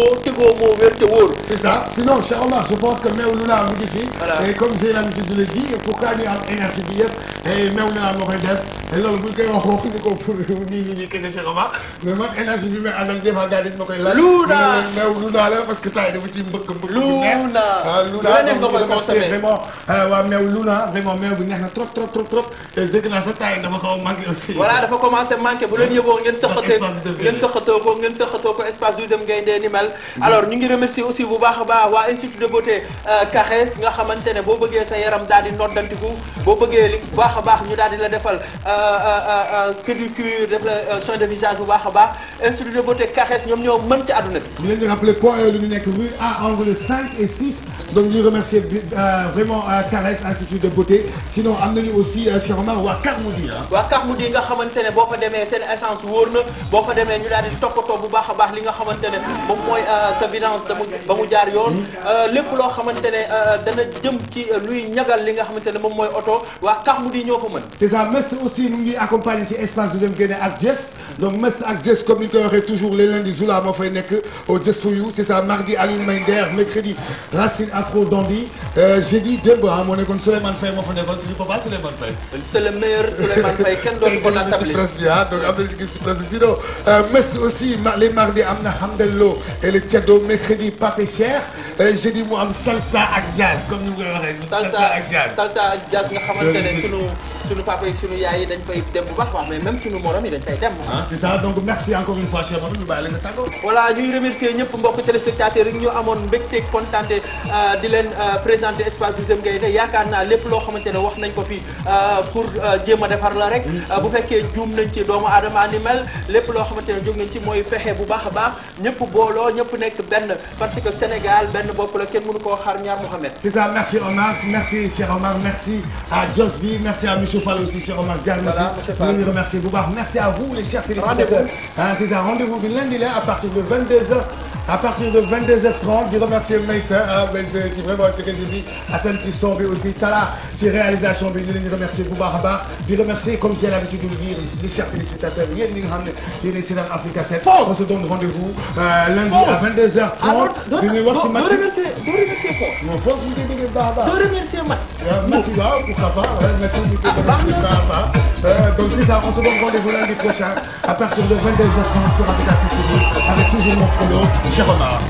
moo wér te wóor. c'est ça sinon Cheikh Omar je pense que meew Luna mu ngi fi. et comme j'ai l'habitude de le dire pourquoi ñu am énergie bi yëpp et meew Luna moo koy def et loolu bu ñu koy wax waxuñu ko pour ñi kese Cheikh Omar mais man énergie bi may àndal des fois gars dañ ma koy laaj. Luna meew Luna la parce que temps yii dama ciy mbëkk bu neex. Luna nga koy consommer vraiment waa meew Luna vraiment meew bi neex na trop et dégg naa sa temps yii dama ko manqué aussi. voilà dafa commencé manqué bu leen yëgoo ngeen sëqatoo ko espace 12e Gaïndé ni mel alors ñu ngi remercier aussi bu baax a baax waa institut de beauté Caresse nga xamante ne boo bëggee sa yaram daal di noddantiku boo bëggee li bu baax a baax ñu daal di la defal pédicure def la soin de visage bu baax a baax institut de beauté Caresse ñoom ñoo mën ci àdduna bi. ñu leen di rappeler point lu ñu nekk rue A angle 5 et 6 donc ñu remercier vraiment Caresse institut de beauté sinon am nañu aussi Cheikh Omar waa Carmoudi waa Carmoudi nga xamante ne boo fa demee seen essence wóor na boo fa demee ñu daal di toppatoo bu baax a baax li nga xamante ne moom mooy sa vidange ba mu jaar yoon lépp loo xamante ne dana jëm ci luy ñagal li nga xamante ne moom mooy oto waa Carmoudi ñoo fa mën. c'est ça Mest aussi mu ngi accompagné ci espace du dem génne ak geste donc Mest ak Jess comme ni ñu koy waxee toujours les lundis Zoula moo fay nekk au Just for You c'est ça mardi Alioune Mainder mercredi Racine Afro Dandy jeudi démb moo nekkoon Souleymane Faye moo fa nekkoon suñu papa Souleymane Faye. c'est le meilleur Souleymane Faye kenn doon ko natable. ci presse bi donc am na ci presse bi sinon Mest aussi les mardis am na Hamdello et le Tchado mercredi Pape Cher jeudi mu am salsa ak jazz comme ni mu koy waxee. salsa ak jazz nga xamante ne sunu papa yi sunu yaay yi dañ fay dem bu baax mais même sunu morom yi dañ fay dem. c'est ça donc merci encore une fois cher Mamadou ñu bàyyi la nga tàggoo. voilà ñuy remercier ñëpp mbokk téléspectateurs yi ñu amoon mbégte kontaante di leen présenter espace 12e Gaïndé yaakaar naa lépp loo xamante ne wax nañ ko fi pour jéem a defar la rek bu fekkee juum nañ ci doomu aadama ni mel lépp loo xamante ne jóg nañ ci mooy fexe bu baax a baax ñëpp booloo ñëpp nekk benn parce que Sénégal benn bopp la kenn mënu koo xar ñaar Mohamed. c'est ça merci Omar merci cher Omar merci à Jos bi merci à monsieur Fall aussi cher Omar Diar ñu ngi remercier bu baax merci à vous les chers téléspectateurs c'est ça rendez-vous bi lundi la à partir de 22h à partir de 22h30 di remercier Maysa Maysa qui vraiment ci régie bi Assane ci son bi aussi Tala ci réalisation bi ñu leen di remercier bu baax a baax di remercier comme j'ai l'habitude de le dire les chers téléspectateurs yéen ñi nga xam ne yéen Sénégal Africa 7 on se donne rendez-vous lundi à 22h30 di ñuy wax ci match doo remercier Force non Force bi ñu dégg baax a baax doo remercier match waaw pourquoi pas match bi ñu donc c'est ça on se donne rendez-vous lundi prochain à partir de 22h30 sur Africa 7 avec toujours mon frère Cheikh Omar.